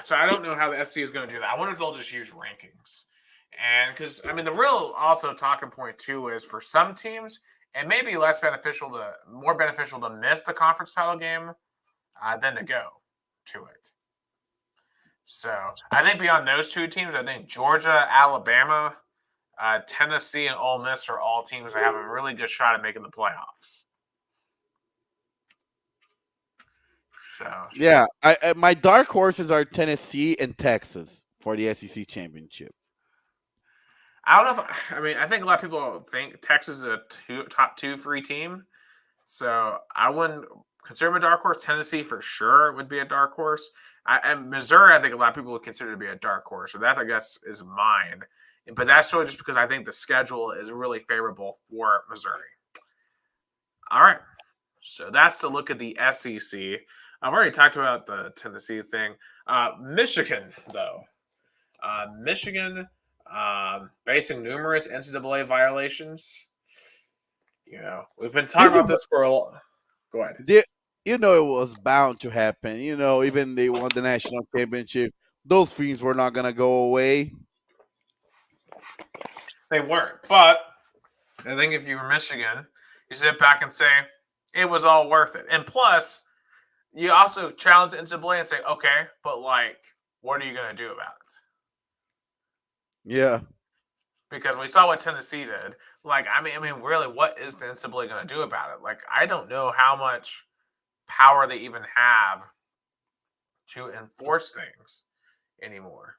so I don't know how the SC is going to do that. I wonder if they'll just use rankings. And because, I mean, the real also talking point, too, is for some teams, it may be more beneficial to miss the conference title game than to go to it. So I think beyond those two teams, I think Georgia, Alabama, Tennessee, and Ole Miss are all teams that have a really good shot at making the playoffs. So yeah, my dark horses are Tennessee and Texas for the SEC championship. I don't know I think a lot of people think Texas is a top 2 free team. So I wouldn't consider them a dark horse. Tennessee for sure would be a dark horse. And Missouri, I think a lot of people would consider to be a dark horse. So that, I guess, is mine. But that's really just because I think the schedule is really favorable for Missouri. All right. So that's the look at the SEC. I've already talked about the Tennessee thing. Michigan, though. Michigan facing numerous NCAA violations. We've been talking about this for a while. Go ahead. It was bound to happen. Even they won the national championship. Those things were not going to go away. They weren't. But I think if you were Michigan, you sit back and say, it was all worth it. And plus, you also challenge NCAA and say, okay, but what are you going to do about it? Yeah. Because we saw what Tennessee did. I mean, really, what is the NCAA going to do about it? I don't know how much power they even have to enforce things anymore.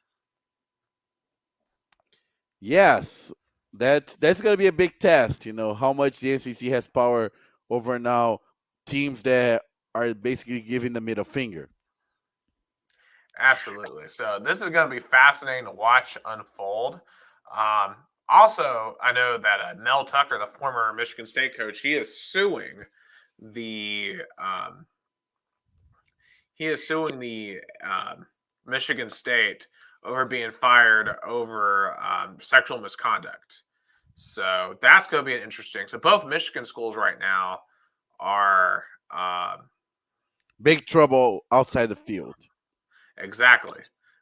Yes, that's going to be a big test. How much the NCC has power over now teams that are basically giving the middle finger. Absolutely. So this is going to be fascinating to watch unfold. Also, I know that Mel Tucker, the former Michigan State coach, he is suing the Michigan State over being fired over sexual misconduct. So that's going to be interesting. So both Michigan schools right now are big trouble outside the field. Exactly,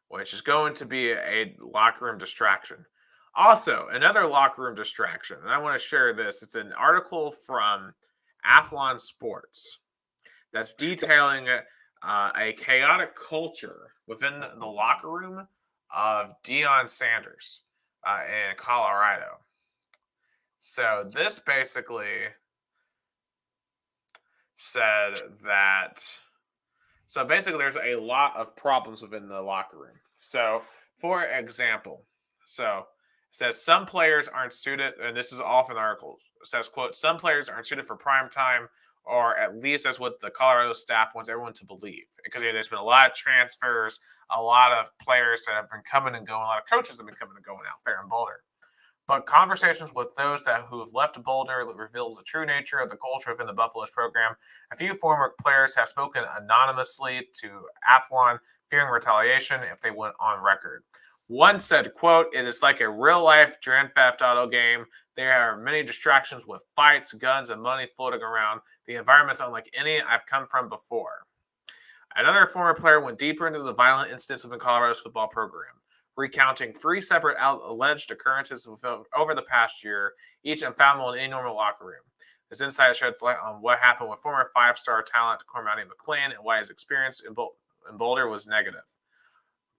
which is going to be a locker room distraction. Also, another locker room distraction, and I want to share this. It's an article from Athlon Sports that's detailing a chaotic culture within the locker room of Deion Sanders in Colorado. So this basically said that. So basically, there's a lot of problems within the locker room. So, for example, so it says some players aren't suited, and this is all from the article. It says, "quote Some players aren't suited for prime time, or at least that's what the Colorado staff wants everyone to believe." Because there's been a lot of transfers, a lot of players that have been coming and going, a lot of coaches that have been coming and going out there in Boulder. But conversations with those who have left Boulder reveals the true nature of the culture within the Buffaloes program. A few former players have spoken anonymously to Athlon, fearing retaliation if they went on record. One said, quote, "It is like a real-life Grand Theft Auto game. There are many distractions with fights, guns, and money floating around. The environment's unlike any I've come from before." Another former player went deeper into the violent incidents within Colorado's football program, recounting 3 separate alleged occurrences over the past year, each unfathomable in any normal locker room. This insight sheds light on what happened with former 5-star talent Cormani McClain and why his experience in Boulder was negative.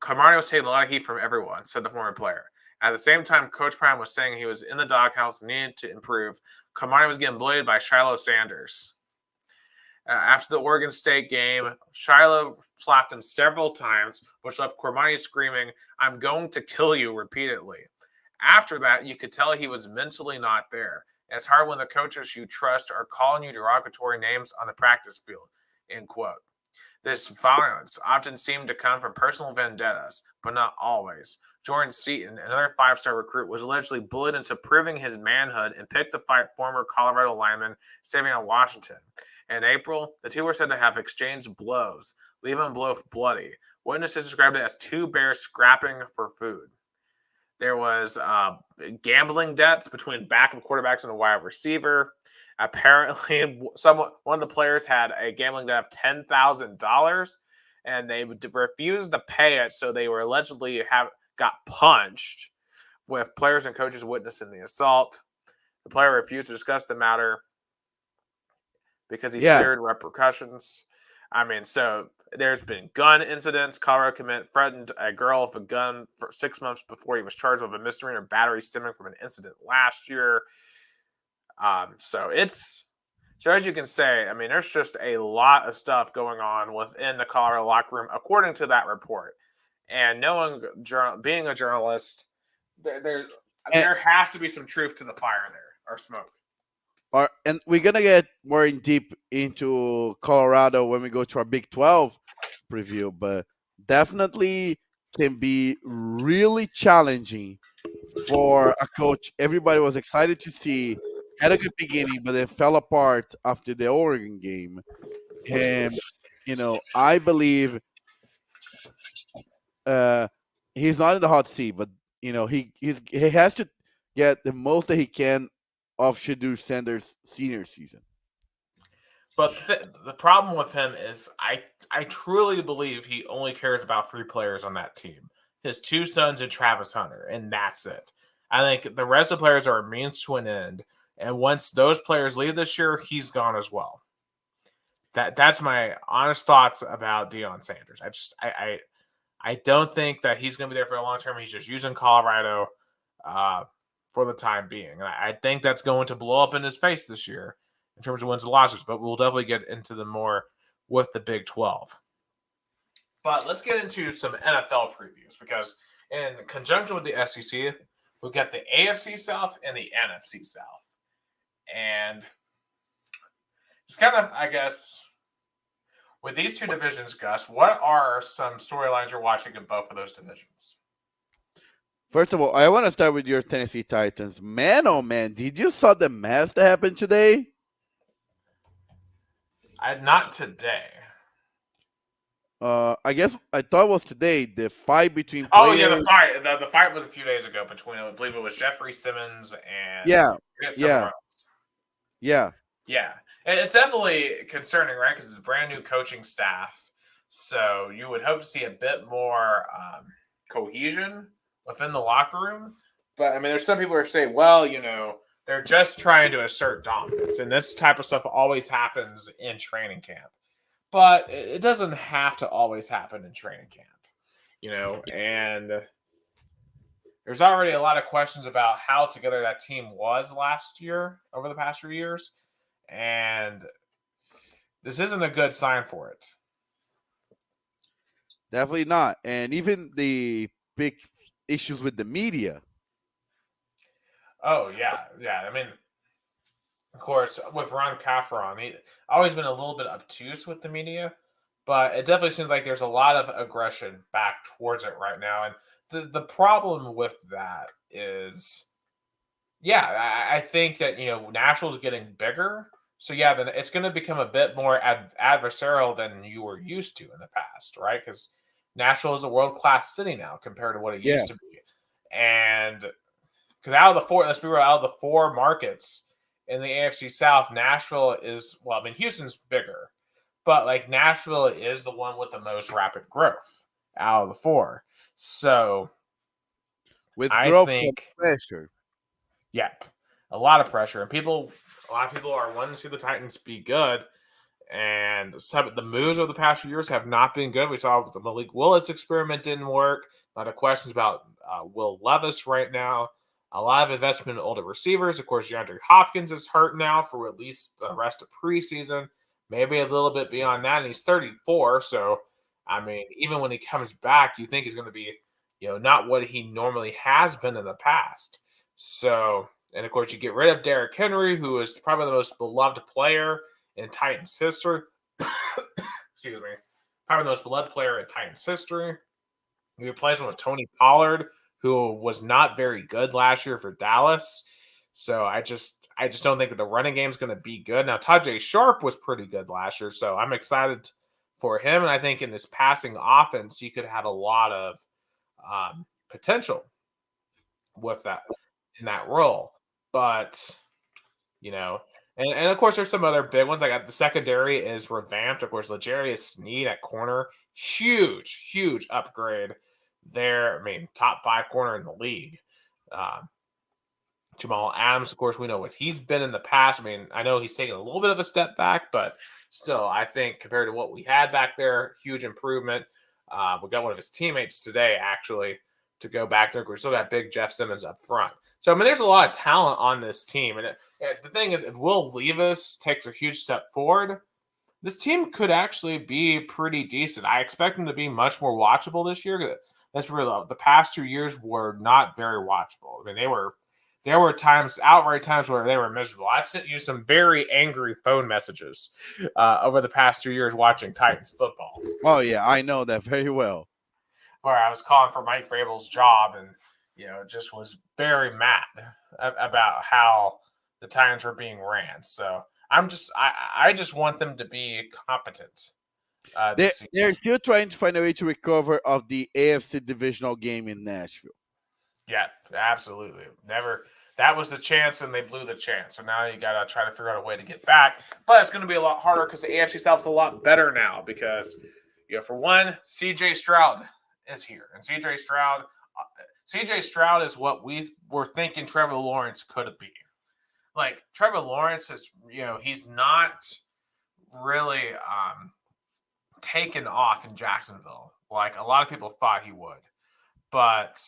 Cormani was taking a lot of heat from everyone, said the former player. At the same time, Coach Prime was saying he was in the doghouse and needed to improve. Cormani was getting bullied by Shiloh Sanders. After the Oregon State game, Shiloh slapped him several times, which left Cormani screaming, "I'm going to kill you," repeatedly. After that, you could tell he was mentally not there. And it's hard when the coaches you trust are calling you derogatory names on the practice field, end quote. This violence often seemed to come from personal vendettas, but not always. Jordan Seaton, another 5-star recruit, was allegedly bullied into proving his manhood and picked to fight former Colorado lineman Savion Washington. In April, the two were said to have exchanged blows, leaving them both bloody. Witnesses described it as 2 bears scrapping for food. There was gambling debts between backup quarterbacks and a wide receiver. Apparently, one of the players had a gambling debt of $10,000, and they refused to pay it, so they were allegedly got punched, with players and coaches witnessing the assault. The player refused to discuss the matter because he feared repercussions. I mean, so there's been gun incidents. Colorado threatened a girl with a gun for 6 months before he was charged with a misdemeanor battery stemming from an incident last year. So as you can say, I mean, there's just a lot of stuff going on within the Colorado locker room, according to that report. And being a journalist, there has to be some truth to the fire there, or smoke. And we're gonna get more in deep into Colorado when we go to our Big 12 preview, but definitely can be really challenging for a coach everybody was excited to see, had a good beginning, but then fell apart after the Oregon game. And I believe he's not in the hot seat, but he has to get the most that he can of Shedeur Sanders' senior season. But the problem with him is I truly believe he only cares about 3 players on that team. His 2 sons and Travis Hunter, and that's it. I think the rest of the players are a means to an end, and once those players leave this year, he's gone as well. That's my honest thoughts about Deion Sanders. I don't think that he's going to be there for a long term. He's just using Colorado for the time being. And I think that's going to blow up in his face this year in terms of wins and losses, but we'll definitely get into them more with the Big 12. But let's get into some NFL previews, because in conjunction with the SEC, we've got the AFC South and the NFC South. And it's kind of, I guess, with these 2 divisions, Gus, what are some storylines you're watching in both of those divisions? First of all, I want to start with your Tennessee Titans. Man, oh man, did you saw the mess that happened today? Not today. I guess I thought it was today. The fight between players. Oh yeah, the fight. The fight was a few days ago between, I believe it was Jeffrey Simmons and yeah. And it's definitely concerning, right? Because it's a brand new coaching staff, so you would hope to see a bit more cohesion within the locker room. But I mean, there's some people who are saying, well, they're just trying to assert dominance, and this type of stuff always happens in training camp. But it doesn't have to always happen in training camp, and there's already a lot of questions about how together that team was last year over the past few years, and this isn't a good sign for it. Definitely not. And even the big issues with the media. Oh yeah. I mean, of course, with Ron Caffron, he always been a little bit obtuse with the media, but it definitely seems like there's a lot of aggression back towards it right now. And the problem with that is, yeah, I think that Nashville's getting bigger, so yeah, then it's going to become a bit more adversarial than you were used to in the past, right? Because Nashville is a world class city now compared to what it Yeah. used to be, and because out of the four, let's be real, out of the four markets in the AFC South, Nashville is, well, I mean, Houston's bigger, but like Nashville is the one with the most rapid growth out of the four. So With I growth comes think, pressure. yep, a lot of pressure, and a lot of people are wanting to see the Titans be good. And the moves over the past few years have not been good. We saw the Malik Willis experiment didn't work. A lot of questions about Will Levis right now. A lot of investment in older receivers. Of course, DeAndre Hopkins is hurt now for at least the rest of preseason. Maybe a little bit beyond that. And he's 34. So, I mean, even when he comes back, you think he's going to be, not what he normally has been in the past. So, and of course, you get rid of Derrick Henry, who is probably the most beloved player in Titans history. Excuse me. Probably the most beloved player in Titans history. He replaced him with Tony Pollard, who was not very good last year for Dallas. So I just don't think that the running game is going to be good. Now, Tajay Sharp was pretty good last year, so I'm excited for him. And I think in this passing offense, he could have a lot of potential with that in that role. But and of course, there's some other big ones. Like the secondary is revamped. Of course, L'Jarius Sneed at corner, huge upgrade there. I mean, top 5 corner in the league. Um, Jamal Adams, of course, we know what he's been in the past. I mean, I know he's taken a little bit of a step back, but still, I think compared to what we had back there, huge improvement. We got one of his teammates today, actually, to go back there. We still got big Jeff Simmons up front. So, I mean, there's a lot of talent on this team. And the thing is, if Will Levis takes a huge step forward, this team could actually be pretty decent. I expect them to be much more watchable this year. That's real. The past 2 years were not very watchable. I mean, there were outright times where they were miserable. I've sent you some very angry phone messages over the past 2 years watching Titans football, Oh yeah, I know that very well. where I was calling for Mike Vrabel's job and just was very mad about how the Titans were being ran. So I just want them to be competent this season. They're still trying to find a way to recover of the AFC divisional game in Nashville. Yeah, absolutely. Never. That was the chance, and they blew the chance. So now you got to try to figure out a way to get back. But it's going to be a lot harder because the AFC South's a lot better now because, for one, C.J. Stroud is here. And C.J. Stroud is what we were thinking Trevor Lawrence could be. Like, Trevor Lawrence is, he's not really taken off in Jacksonville like a lot of people thought he would. But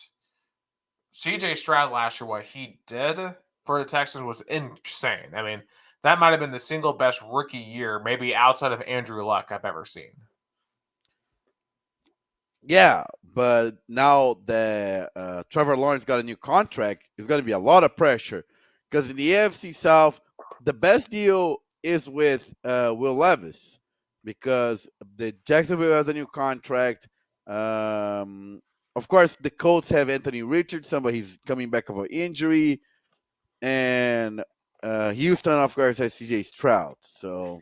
CJ Stroud last year, what he did for the Texans was insane. I mean, that might have been the single best rookie year, maybe outside of Andrew Luck, I've ever seen. Yeah, but now that Trevor Lawrence got a new contract, it's going to be a lot of pressure because in the AFC South, the best deal is with Will Levis because the Jacksonville has a new contract. Of course, the Colts have Anthony Richardson, but he's coming back from an injury, and Houston, of course, has CJ Stroud. So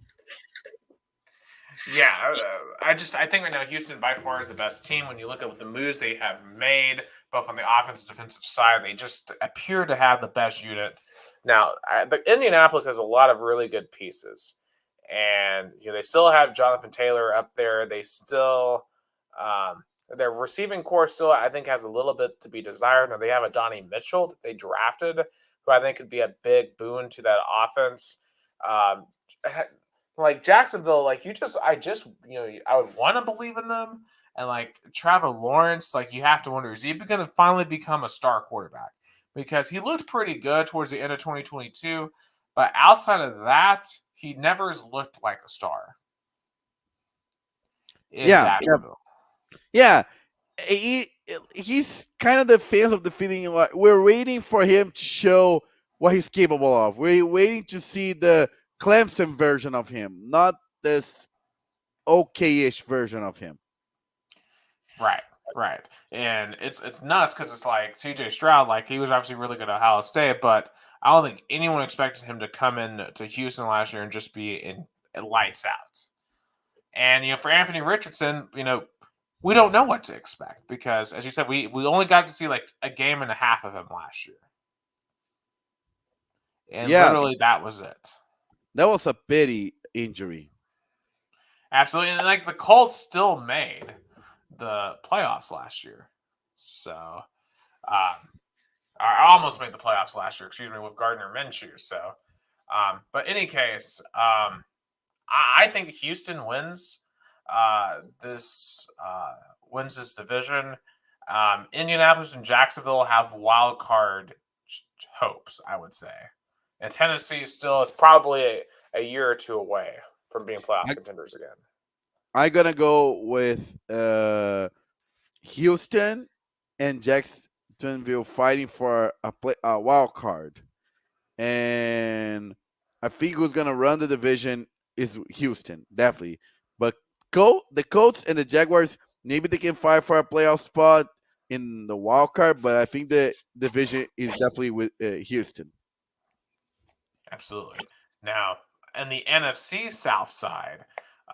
yeah, I think right now Houston by far is the best team. When you look at the moves they have made, both on the offensive and defensive side, they just appear to have the best unit. Now, the Indianapolis has a lot of really good pieces, and they still have Jonathan Taylor up there. They still, their receiving core still, I think, has a little bit to be desired. Now they have a Donnie Mitchell that they drafted, who I think could be a big boon to that offense. Like Jacksonville, like I would want to believe in them, And like Trevor Lawrence, like you have to wonder, is he going to finally become a star quarterback? Because he looked pretty good towards the end of 2022, but outside of that, he never has looked like a star in Yeah, Jacksonville. yeah. He he's kind of the fans of the feeling like we're waiting for him to show what he's capable of. We're waiting to see the Clemson version of him, not this okay-ish version of him. Right, right. And it's nuts because it's like CJ Stroud, like he was obviously really good at Ohio State, but I don't think anyone expected him to come in to Houston last year and just be in lights out. And for Anthony Richardson, we don't know what to expect because, as you said, we only got to see like a game and a half of him last year, and Yeah, literally that was it. that was a pity injury. Absolutely, and like the Colts still made the playoffs last year, so I almost made the playoffs last year. Excuse me, with Gardner Minshew. So, but any case, I think Houston wins this wins this division. Indianapolis and Jacksonville have wild card hopes, I would say, and Tennessee still is probably a year or two away from being playoff I, contenders again. I'm gonna go with Houston and Jacksonville fighting for a wild card, and I think who's gonna run the division is Houston, definitely. But the Colts and the Jaguars, maybe they can fight for a playoff spot in the wild card, but I think the division is definitely with Houston. Absolutely. Now, in the NFC South side,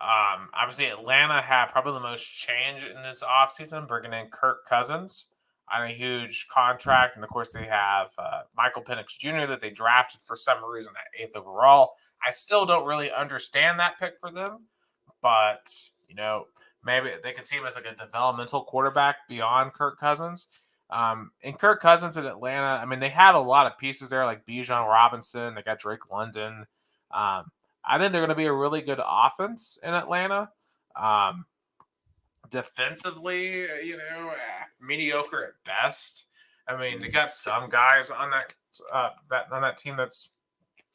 obviously Atlanta had probably the most change in this offseason, bringing in Kirk Cousins on a huge contract. And of course, they have Michael Penix Jr. that they drafted for some reason at 8th overall. I still don't really understand that pick for them, but, maybe they could see him as like a developmental quarterback beyond Kirk Cousins. And Kirk Cousins in Atlanta, I mean, they had a lot of pieces there, like Bijan Robinson. They got Drake London. I think they're going to be a really good offense in Atlanta. Um, Defensively, mediocre at best. I mean, they got some guys on that team that's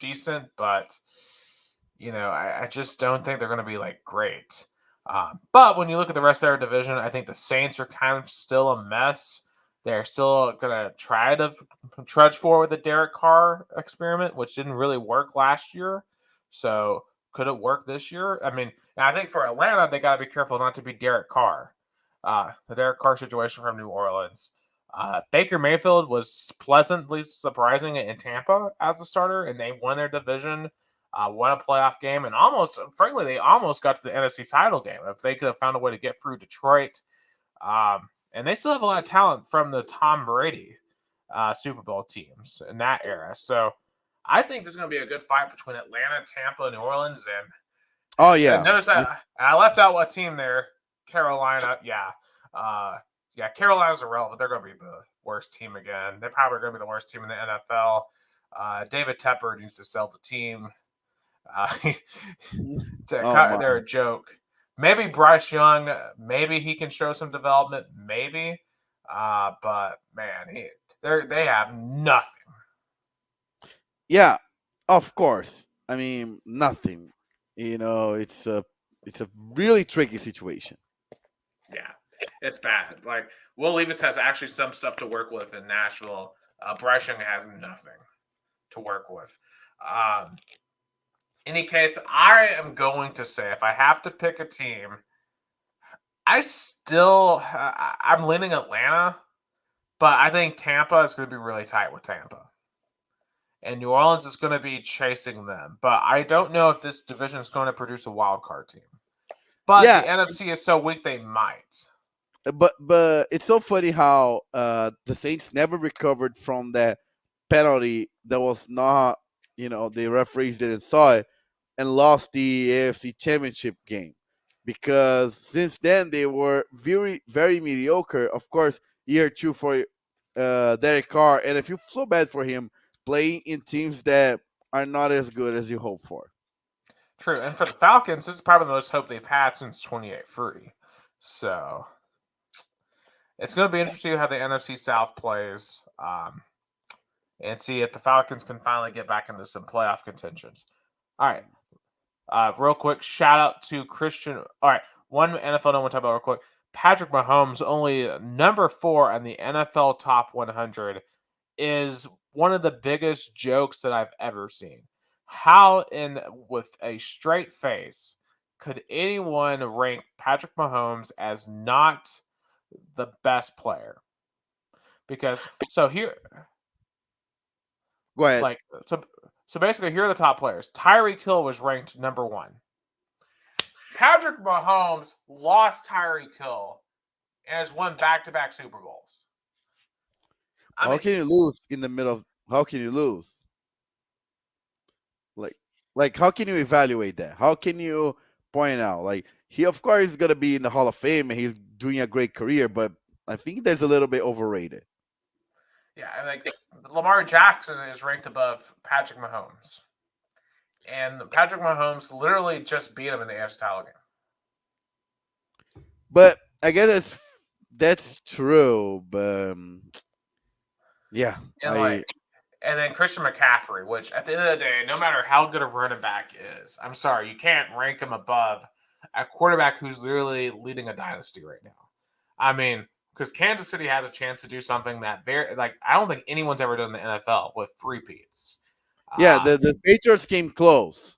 decent, but I just don't think they're going to be like great. But when you look at the rest of their division, I think the Saints are kind of still a mess. They're still going to try to trudge forward with the Derek Carr experiment, which didn't really work last year. So could it work this year? I mean, I think for Atlanta, they got to be careful not to be Derek Carr. The Derek Carr situation from New Orleans. Baker Mayfield was pleasantly surprising in Tampa as a starter, and they won their division, won a playoff game, and frankly, they almost got to the NFC title game if they could have found a way to get through Detroit. And they still have a lot of talent from the Tom Brady Super Bowl teams in that era. So I think there's going to be a good fight between Atlanta, Tampa, New Orleans, Oh and yeah, notice I left out what team there. Carolina, yeah. Carolina's irrelevant. They're going to be the worst team again. They're probably going to be the worst team in the NFL. David Tepper needs to sell the team. oh my, They're a joke. Maybe Bryce Young, maybe he can show some development, maybe. But man, they have nothing. yeah, of course. I mean nothing. It's a really tricky situation. Yeah, it's bad. Like Will Levis has actually some stuff to work with in Nashville. Bryce Young has nothing to work with. Um, Any case, I am going to say if I have to pick a team, I'm leaning Atlanta, but I think Tampa is going to be really tight with Tampa. And New Orleans is going to be chasing them. But I don't know if this division is going to produce a wild card team. But Yeah, the NFC is so weak they might. but it's so funny how the Saints never recovered from that penalty that was not, the referees didn't saw it and lost the AFC Championship game because since then they were very very mediocre. Of course, year two for Derek Carr, and I feel so bad for him playing in teams that are not as good as you hope for. True. And for the Falcons, this is probably the most hope they've had since 28-3. So it's going to be interesting how the NFC South plays, and see if the Falcons can finally get back into some playoff contentions. All right. Real quick, shout out to Christian. All right, one NFL I want to talk about real quick. Patrick Mahomes, only number 4 on the NFL Top 100, is one of the biggest jokes that I've ever seen. How, with a straight face, could anyone rank Patrick Mahomes as not the best player? Because here, Go ahead. like so basically, here are the top players. Tyreek Hill was ranked number 1. Patrick Mahomes lost Tyreek Hill and has won back-to-back Super Bowls. How can you lose in the middle of, how can you lose? Like how can you evaluate that? How can you point out, like, he of course is gonna be in the Hall of Fame and he's doing a great career, but I think there's a little bit overrated. Yeah, and like Lamar Jackson is ranked above Patrick Mahomes. And Patrick Mahomes literally just beat him in the AFC title game. But I guess that's true, but yeah, And then Christian McCaffrey, which at the end of the day, no matter how good a running back is, I'm sorry, you can't rank him above a quarterback who's literally leading a dynasty right now. I mean, because Kansas City has a chance to do something that I don't think anyone's ever done in the NFL with repeats. yeah, the Patriots came close.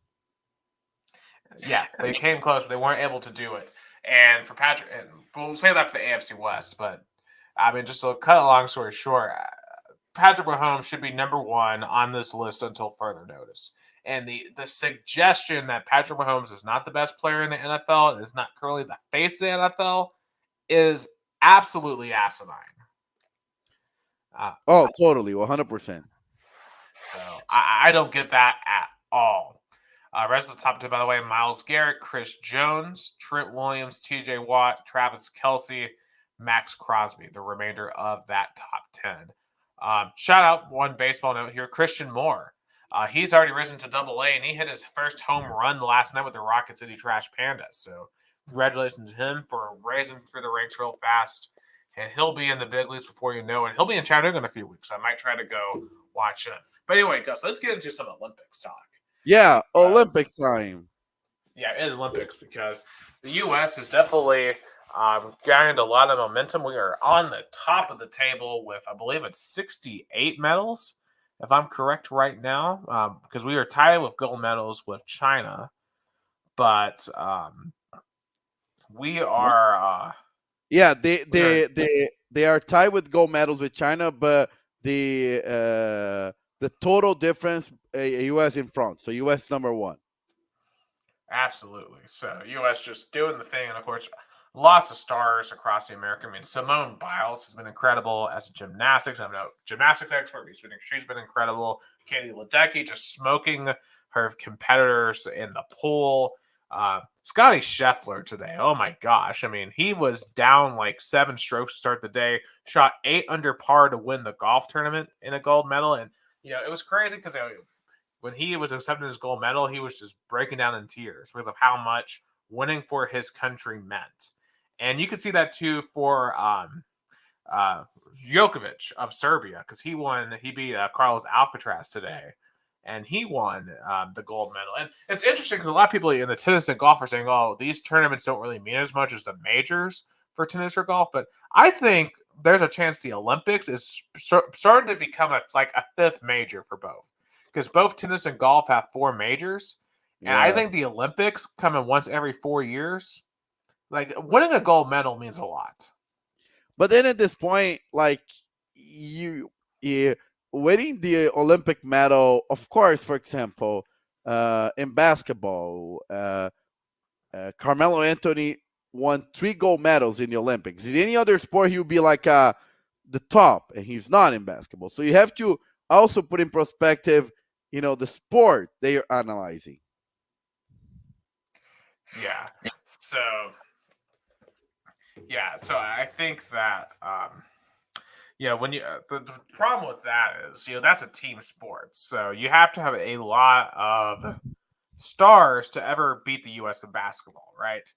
Yeah, they came close, but they weren't able to do it. And for Patrick, and we'll say that for the AFC West, but I mean, just to cut a long story short, Patrick Mahomes should be number 1 on this list until further notice. And the suggestion that Patrick Mahomes is not the best player in the NFL and is not currently the face of the NFL is absolutely asinine. Totally, 100%. So I don't get that at all. Rest of the top 10, by the way: Myles Garrett, Chris Jones, Trent Williams, T.J. Watt, Travis Kelce, Max Crosby. The remainder of that top 10. Shout out one baseball note here: Christian Moore. He's already risen to Double-A, and he hit his first home run last night with the Rocket City Trash Pandas. So congratulations to him for raising through the ranks real fast. And he'll be in the big leagues before you know it. He'll be in Chattanooga in a few weeks. I might try to go watch him. But anyway, Gus, let's get into some Olympics talk. Yeah, Olympic time. Yeah, it is Olympics because the U.S. has definitely gained a lot of momentum. We are on the top of the table with, I believe it's 68 medals, if I'm correct right now, because we are tied with gold medals with China. But we are... yeah, they are tied with gold medals with China, but the total difference, U.S. in front. So U.S. number 1. Absolutely. So U.S. just doing the thing, and of course, lots of stars across the America. I mean, Simone Biles has been incredible as a gymnastics. I'm no gymnastics expert. She's been incredible. Katie Ledecky just smoking her competitors in the pool. Scotty Scheffler today. Oh my gosh. I mean, he was down like 7 strokes to start the day, shot 8 under par to win the golf tournament in a gold medal. And, it was crazy because when he was accepting his gold medal, he was just breaking down in tears because of how much winning for his country meant. And you could see that too for Djokovic of Serbia, because he beat Carlos Alcaraz today, and he won the gold medal. And it's interesting because a lot of people in the tennis and golf are saying, oh, these tournaments don't really mean as much as the majors for tennis or golf. But I think there's a chance the Olympics is starting to become a 5th major for both, because both tennis and golf have 4 majors. And I think the Olympics coming once every 4 years, like winning a gold medal means a lot. But then at this point, like you winning the Olympic medal, of course, for example, in basketball, Carmelo Anthony won 3 gold medals in the Olympics. In any other sport, he would be like the top, and he's not in basketball. So you have to also put in perspective, the sport they are analyzing. Yeah. So I think that when the problem with that is that's a team sport, so you have to have a lot of stars to ever beat the U.S. in basketball, right?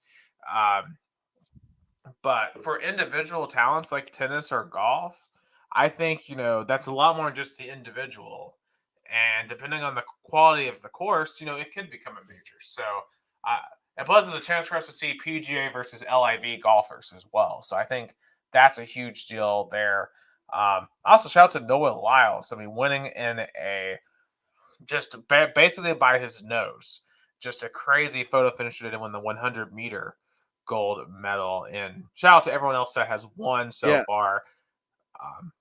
But for individual talents like tennis or golf, I think, that's a lot more just the individual. And depending on the quality of the course, it could become a major. So, uh, and plus, there's a chance for us to see PGA versus LIV golfers as well. So, I think that's a huge deal there. Also, shout out to Noah Lyles. I mean, winning in a just basically by his nose. Just a crazy photo finish to win the 100-meter gold medal. And shout out to everyone else that has won so Yeah, far. Um,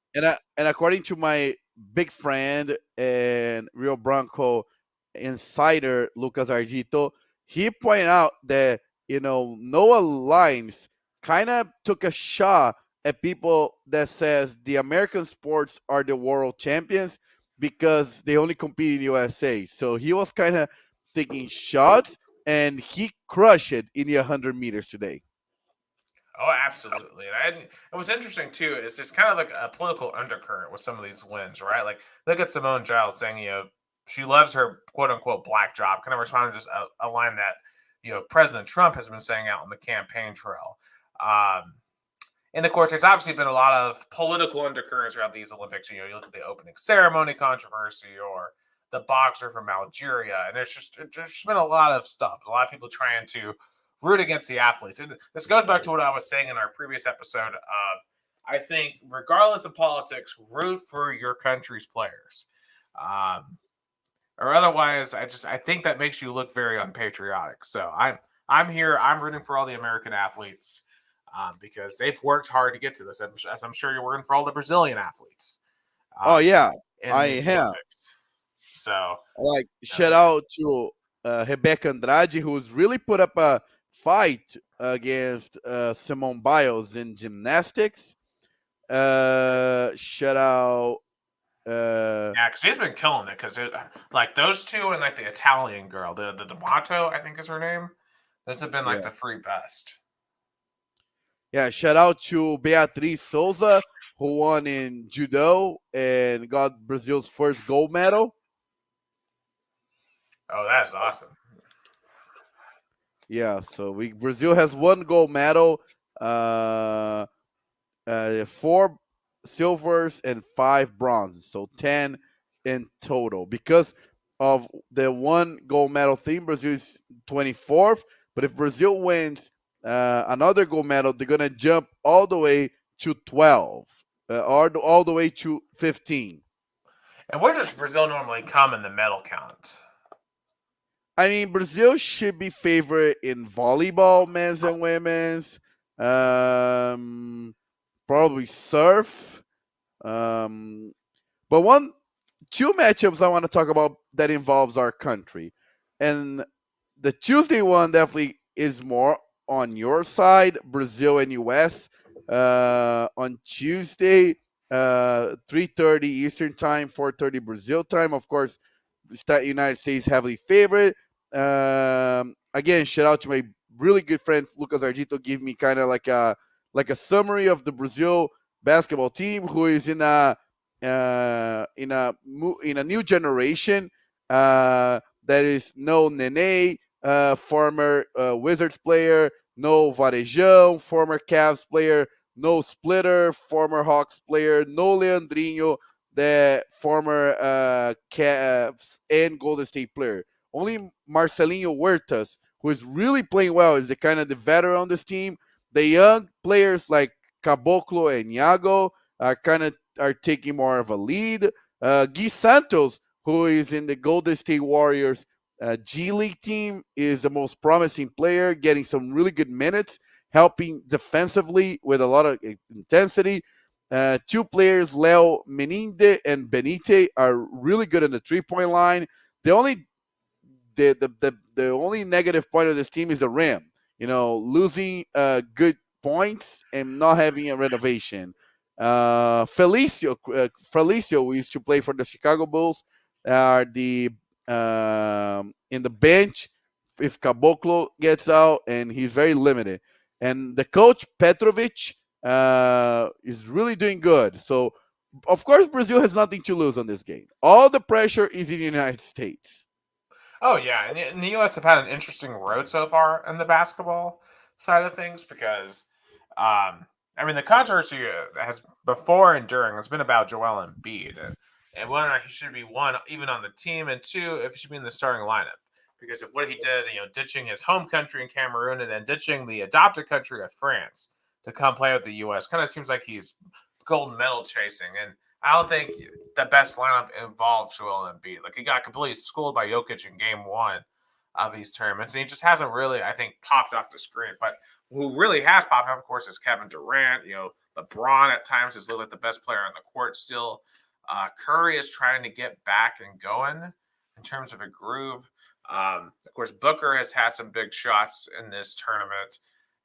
and according to my big friend and Rio Bronco insider Lucas Argito, he pointed out that Noah Lyons kind of took a shot at people that says the American sports are the world champions because they only compete in USA. So he was kind of taking shots, and he crushed it in the 100 meters today. oh, absolutely. And it was interesting too. Is it's kind of like a political undercurrent with some of these wins, right? Like look at Simone Giles saying, she loves her quote unquote black job, kind of responding to just a line that President Trump has been saying out on the campaign trail. Um, And of course, there's obviously been a lot of political undercurrents throughout these Olympics. You look at the opening ceremony controversy or the boxer from Algeria, and there's just been a lot of stuff. A lot of people trying to root against the athletes. And this goes back to what I was saying in our previous episode of I think regardless of politics, root for your country's players. Um, or otherwise, I think that makes you look very unpatriotic. So I'm here. I'm rooting for all the American athletes because they've worked hard to get to this. As I'm sure you're working for all the Brazilian athletes Oh um, yeah, in I these have. Olympics. So Like you know, shout out to Rebecca Andrade, who's really put up a fight against Simone Biles in gymnastics. Shout out. yeah, because he's been killing it. Because like those two and like the Italian girl, the D'Amato, I think is her name. Those have been like Yeah, the three best. yeah. Shout out to Beatriz Souza, who won in judo and got Brazil's first gold medal. Oh, that's awesome. Yeah, so we Brazil has one gold medal. Uh, 4 silvers and 5 bronzes, so 10 in total. Because of the one gold medal thing, Brazil is 24th. But if Brazil wins another gold medal, they're gonna jump all the way to 12, or all the way to 15. And where does Brazil normally come in the medal count? I mean, Brazil should be favored in volleyball, men's and women's. Um, Probably surf. Um, but two matchups I want to talk about that involves our country, and the Tuesday one definitely is more on your side, Brazil and US. On Tuesday, 3:30 Eastern time, 4:30 Brazil time. Of course, United States heavily favored. Again, shout out to my really good friend Lucas Argito. Give me kind of like a summary of the Brazil basketball team, who is in a new generation. That is no Nene, former Wizards player, no Varejão, former Cavs player, no Splitter, former Hawks player, no Leandrinho, the former Cavs and Golden State player. Only Marcelinho Huertas, who is really playing well, is the kind of the veteran on this team. The young players like Caboclo and Iago are taking more of a lead. Gui Santos, who is in the Golden State Warriors G League team, is the most promising player, getting some really good minutes, helping defensively with a lot of intensity. Two players, Leo Meninde and Benite, are really good in the 3-point line. The only the only negative point of this team is the rim. Losing good points and not having a renovation. Felicio, who used to play for the Chicago Bulls, are the in the bench if Caboclo gets out, and he's very limited. And the coach Petrovic is really doing good. So, of course, Brazil has nothing to lose on this game. All the pressure is in the United States. Oh yeah, and the U.S. have had an interesting road so far in the basketball side of things because I mean, the controversy has before and during has been about Joel Embiid and whether or not he should be one even on the team, and two if he should be in the starting lineup because of what he did, ditching his home country in Cameroon and then ditching the adopted country of France to come play with the U.S. Kind of seems like he's gold medal chasing, and I don't think the best lineup involves Joel Embiid. Like he got completely schooled by Jokic in Game 1 of these tournaments, and he just hasn't really, I think, popped off the screen. But who really has popped off, of course, is Kevin Durant. LeBron at times has looked like the best player on the court still. Curry is trying to get back and going in terms of a groove. Of course, Booker has had some big shots in this tournament.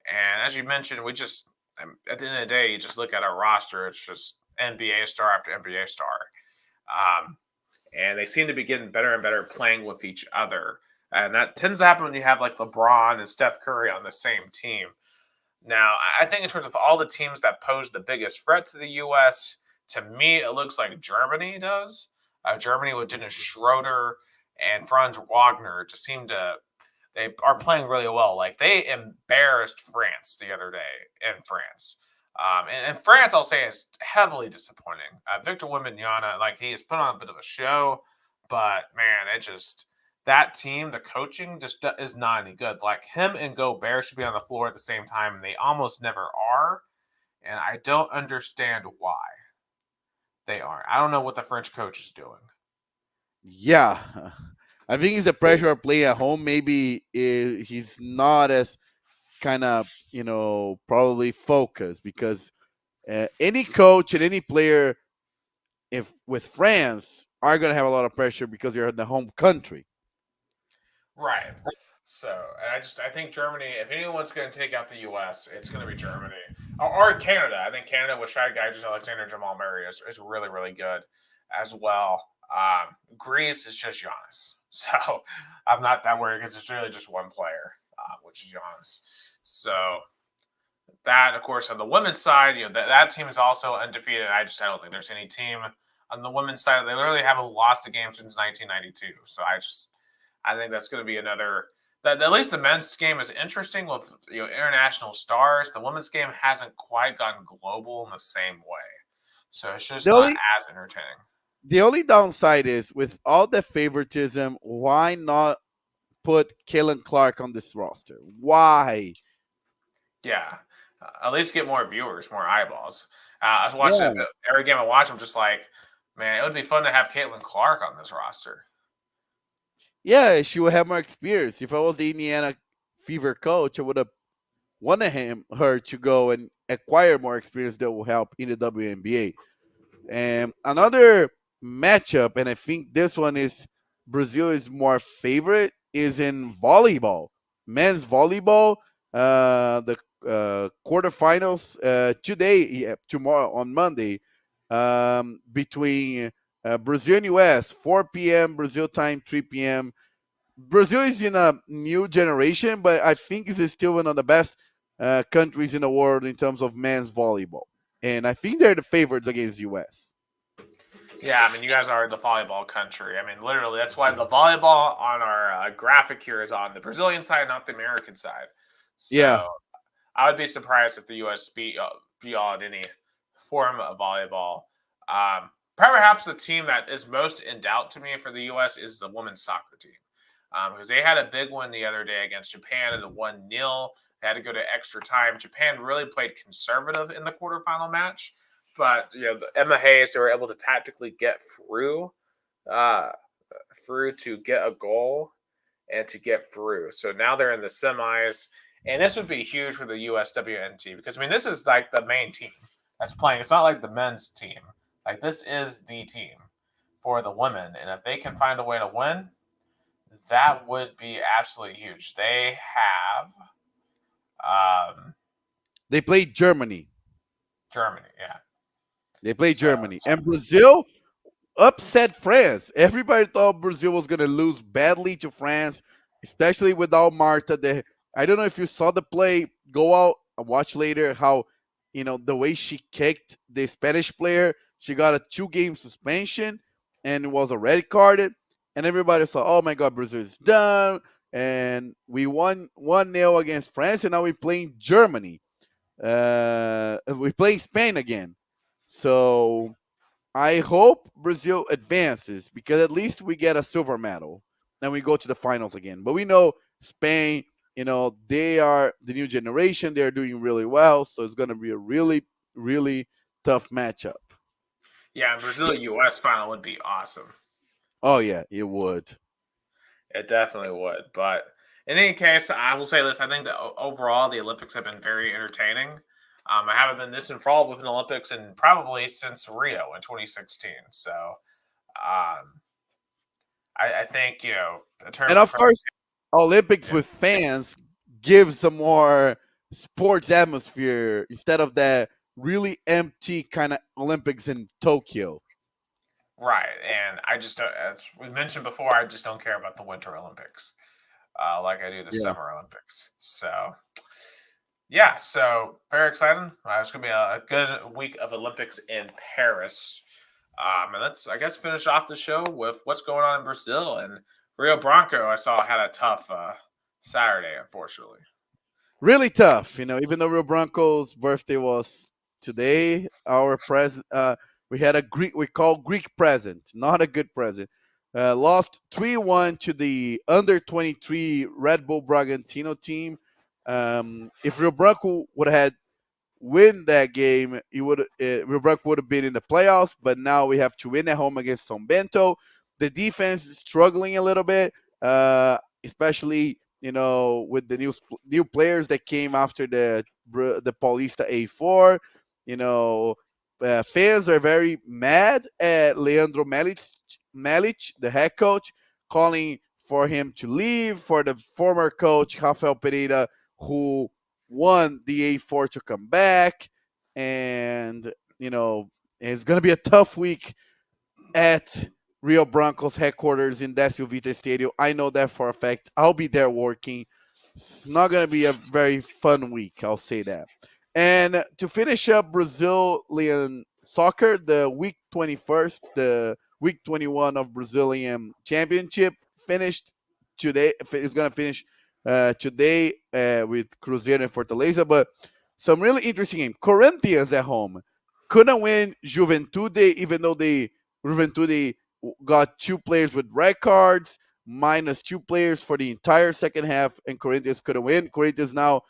And as you mentioned, at the end of the day, you just look at our roster, it's just NBA star after NBA star. And they seem to be getting better and better playing with each other. And that tends to happen when you have like LeBron and Steph Curry on the same team. Now, I think in terms of all the teams that pose the biggest threat to the U.S., to me, it looks like Germany does. Germany with Dennis Schroeder and Franz Wagner just they are playing really well. Like they embarrassed France the other day in France. And France, I'll say, is heavily disappointing. Victor Wembanyama, like he has put on a bit of a show, but man, that team, the coaching just is not any good. Like him and Gobert should be on the floor at the same time, and they almost never are. And I don't understand why they aren't. I don't know what the French coach is doing. Yeah, I think it's the pressure of playing at home. Maybe he's not as kind of probably focused because any coach and any player, if with France, are going to have a lot of pressure because they're in the home country. Right. So, and I think Germany, if anyone's going to take out the U.S., it's going to be Germany. Or Canada. I think Canada with Shai Gilgeous Alexander, Jamal Murray is really, really good as well. Greece is just Giannis. So, I'm not that worried because it's really just one player, which is Giannis. So, that, of course, on the women's side, that team is also undefeated. I don't think there's any team on the women's side. They literally haven't lost a game since 1992. So, I think that's going to be another. At least the men's game is interesting with international stars. The women's game hasn't quite gotten global in the same way, so it's just not as entertaining. The only downside is with all the favoritism, why not put Caitlin Clark on this roster? Why? Yeah, at least get more viewers, more eyeballs. I was watching every game I watch. I'm just like, man, it would be fun to have Caitlin Clark on this roster. Yeah, she would have more experience. If I was the Indiana Fever coach, I would have wanted her to go and acquire more experience that will help in the WNBA. And another matchup, and I think this one is Brazil is more favorite, is in volleyball. Men's volleyball, the quarterfinals tomorrow on Monday, between Brazil and US, 4 p.m. Brazil time, 3 p.m. Brazil is in a new generation, but I think it's still one of the best countries in the world in terms of men's volleyball. And I think they're the favorites against US. Yeah, I mean, you guys are the volleyball country. I mean, literally, that's why the volleyball on our graphic here is on the Brazilian side, not the American side. So Yeah. I would be surprised if the U.S. beat on any form of volleyball. Perhaps the team that is most in doubt to me for the U.S. is the women's soccer team. Because they had a big win the other day against Japan and 1-0. They had to go to extra time. Japan really played conservative in the quarterfinal match. But, the Emma Hayes, they were able to tactically get through to get a goal and to get through. So now they're in the semis. And this would be huge for the USWNT because, I mean, this is like the main team that's playing. It's not like the men's team. Like, this is the team for the women. And if they can find a way to win, that would be absolutely huge. They They played Germany. Yeah. They played Germany. And Brazil upset France. Everybody thought Brazil was going to lose badly to France, especially without Marta. I don't know if you saw the play. Go out and watch later how, the way she kicked the Spanish player. She got a 2-game suspension and was already carded. And everybody thought, oh my God, Brazil is done. And we won 1-0 against France, and now we're playing Germany. We play Spain again. So I hope Brazil advances because at least we get a silver medal and we go to the finals again. But we know Spain, they are the new generation. They're doing really well. So it's going to be a really, really tough matchup. Yeah, Brazil US final would be awesome. Oh, yeah, it would. It definitely would. But in any case, I will say this: I think that overall the Olympics have been very entertaining. I haven't been this enthralled with an Olympics in probably since Rio in 2016. So I think in And terms of of course, Olympics with fans gives a more sports atmosphere instead of that really empty kind of Olympics in Tokyo. right, and I just don't, as we mentioned before, I just don't care about the Winter Olympics like I do the Yeah. Summer Olympics. So yeah, so very exciting. It's going to be a good week of Olympics in Paris. And let's, I guess, finish off the show with what's going on in Brazil. And Rio Branco, I saw, had a tough Saturday, unfortunately. Really tough, even though Rio Branco's birthday was today, our present, we had a Greek, we call Greek present, not a good present. Lost 3-1 to the under 23 Red Bull Bragantino team. If Rio Branco would have had win that game, Rio would have been in the playoffs. But now we have to win at home against São Bento. The defense is struggling a little bit, especially with the new players that came after the Paulista A4. You know, fans are very mad at Leandro Melic, the head coach, calling for him to leave, for the former coach Rafael Pereira, who won the A4, to come back. And, it's going to be a tough week at Rio Broncos headquarters in Decio Vita Stadium. I know that for a fact. I'll be there working. It's not going to be a very fun week, I'll say that. And to finish up Brazilian soccer, the week 21st, the week 21 of Brazilian Championship finished today. It's going to finish today with Cruzeiro and Fortaleza. But some really interesting game. Corinthians at home couldn't win Juventude, even though Juventude got two players with red cards, minus two players for the entire second half, and Corinthians couldn't win. Corinthians now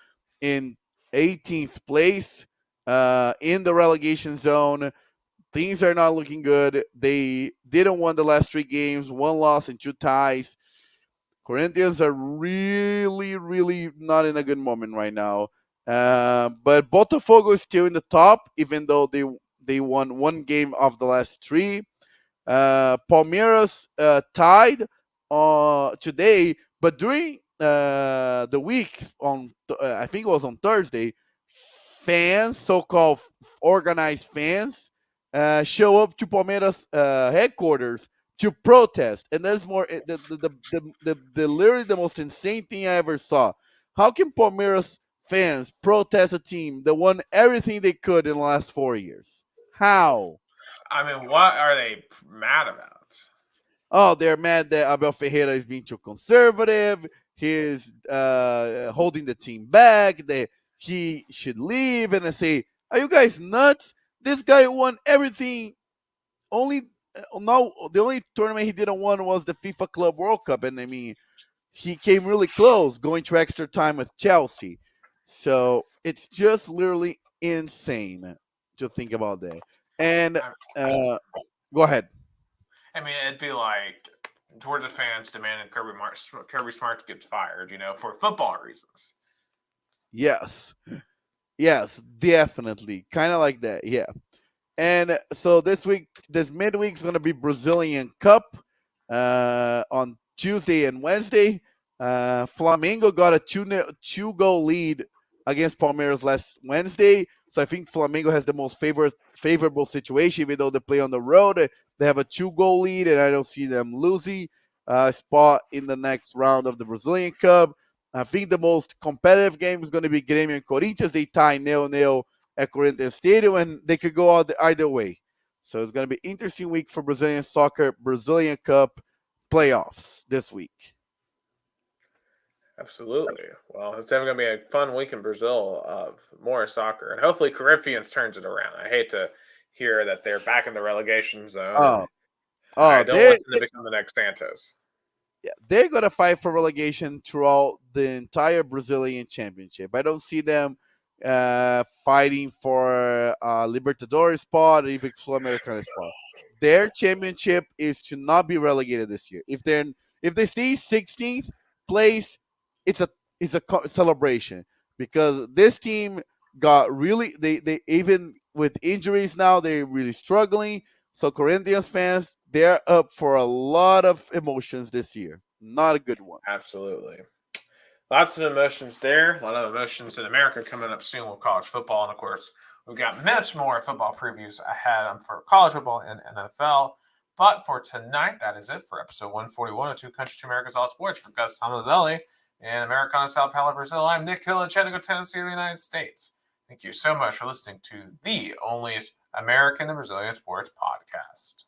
in 18th place in the relegation zone. Things are not looking good. They didn't win the last three games, one loss and two ties. Corinthians are really, really not in a good moment right now. But Botafogo is still in the top, even though they won one game of the last three. Palmeiras tied today, but during the week I think it was on Thursday, fans, so-called organized fans, show up to Palmeiras headquarters to protest, and that's more the literally the most insane thing I ever saw. How can Palmeiras fans protest a team that won everything they could in the last 4 years? How? I mean, what are they mad about? Oh, they're mad that Abel Ferreira is being too conservative. He's holding the team back. That he should leave. And I say, are you guys nuts? This guy won everything. Only no, the only tournament he didn't win was the FIFA Club World Cup, and I mean, he came really close, going to extra time with Chelsea. So it's just literally insane to think about that. And I, go ahead. I mean, it'd be like Georgia fans demanding Kirby Smart gets fired, for football reasons. Yes. Yes, definitely. Kind of like that. Yeah. And so this midweek is going to be Brazilian Cup on Tuesday and Wednesday. Flamengo got a two-goal lead against Palmeiras last Wednesday. So I think Flamengo has the most favorable situation, even though they play on the road. They have a two-goal lead, and I don't see them losing a spot in the next round of the Brazilian Cup. I think the most competitive game is going to be Grêmio and Corinthians. They tie 0-0 at Corinthians Stadium, and they could go out either way. So it's going to be an interesting week for Brazilian soccer, Brazilian Cup playoffs this week. Absolutely. Well, it's definitely going to be a fun week in Brazil of more soccer, and hopefully Corinthians turns it around. I hate to hear that they're back in the relegation zone, and Oh, I oh, don't want them to become the next Santos. yeah, they're gonna fight for relegation throughout the entire Brazilian Championship. I don't see them fighting for Libertadores spot or even Sul-Americana spot. Their championship is to not be relegated this year. If they stay 16th place, it's a celebration because this team got really they even with injuries now they're really struggling. So Corinthians fans, they're up for a lot of emotions this year. Not a good one. Absolutely. Lots of emotions there. A lot of emotions in America coming up soon with college football. And of course, we've got much more football previews ahead for college football and NFL. But for tonight, that is it for episode 141 of Two Countries, Two Americas, All Sports. For Gus Tomazeli and Americana Sao Paulo, Brazil, I'm Nick Hill in Chattanooga, Tennessee, the United States. Thank you so much for listening to the only American and Brazilian sports podcast.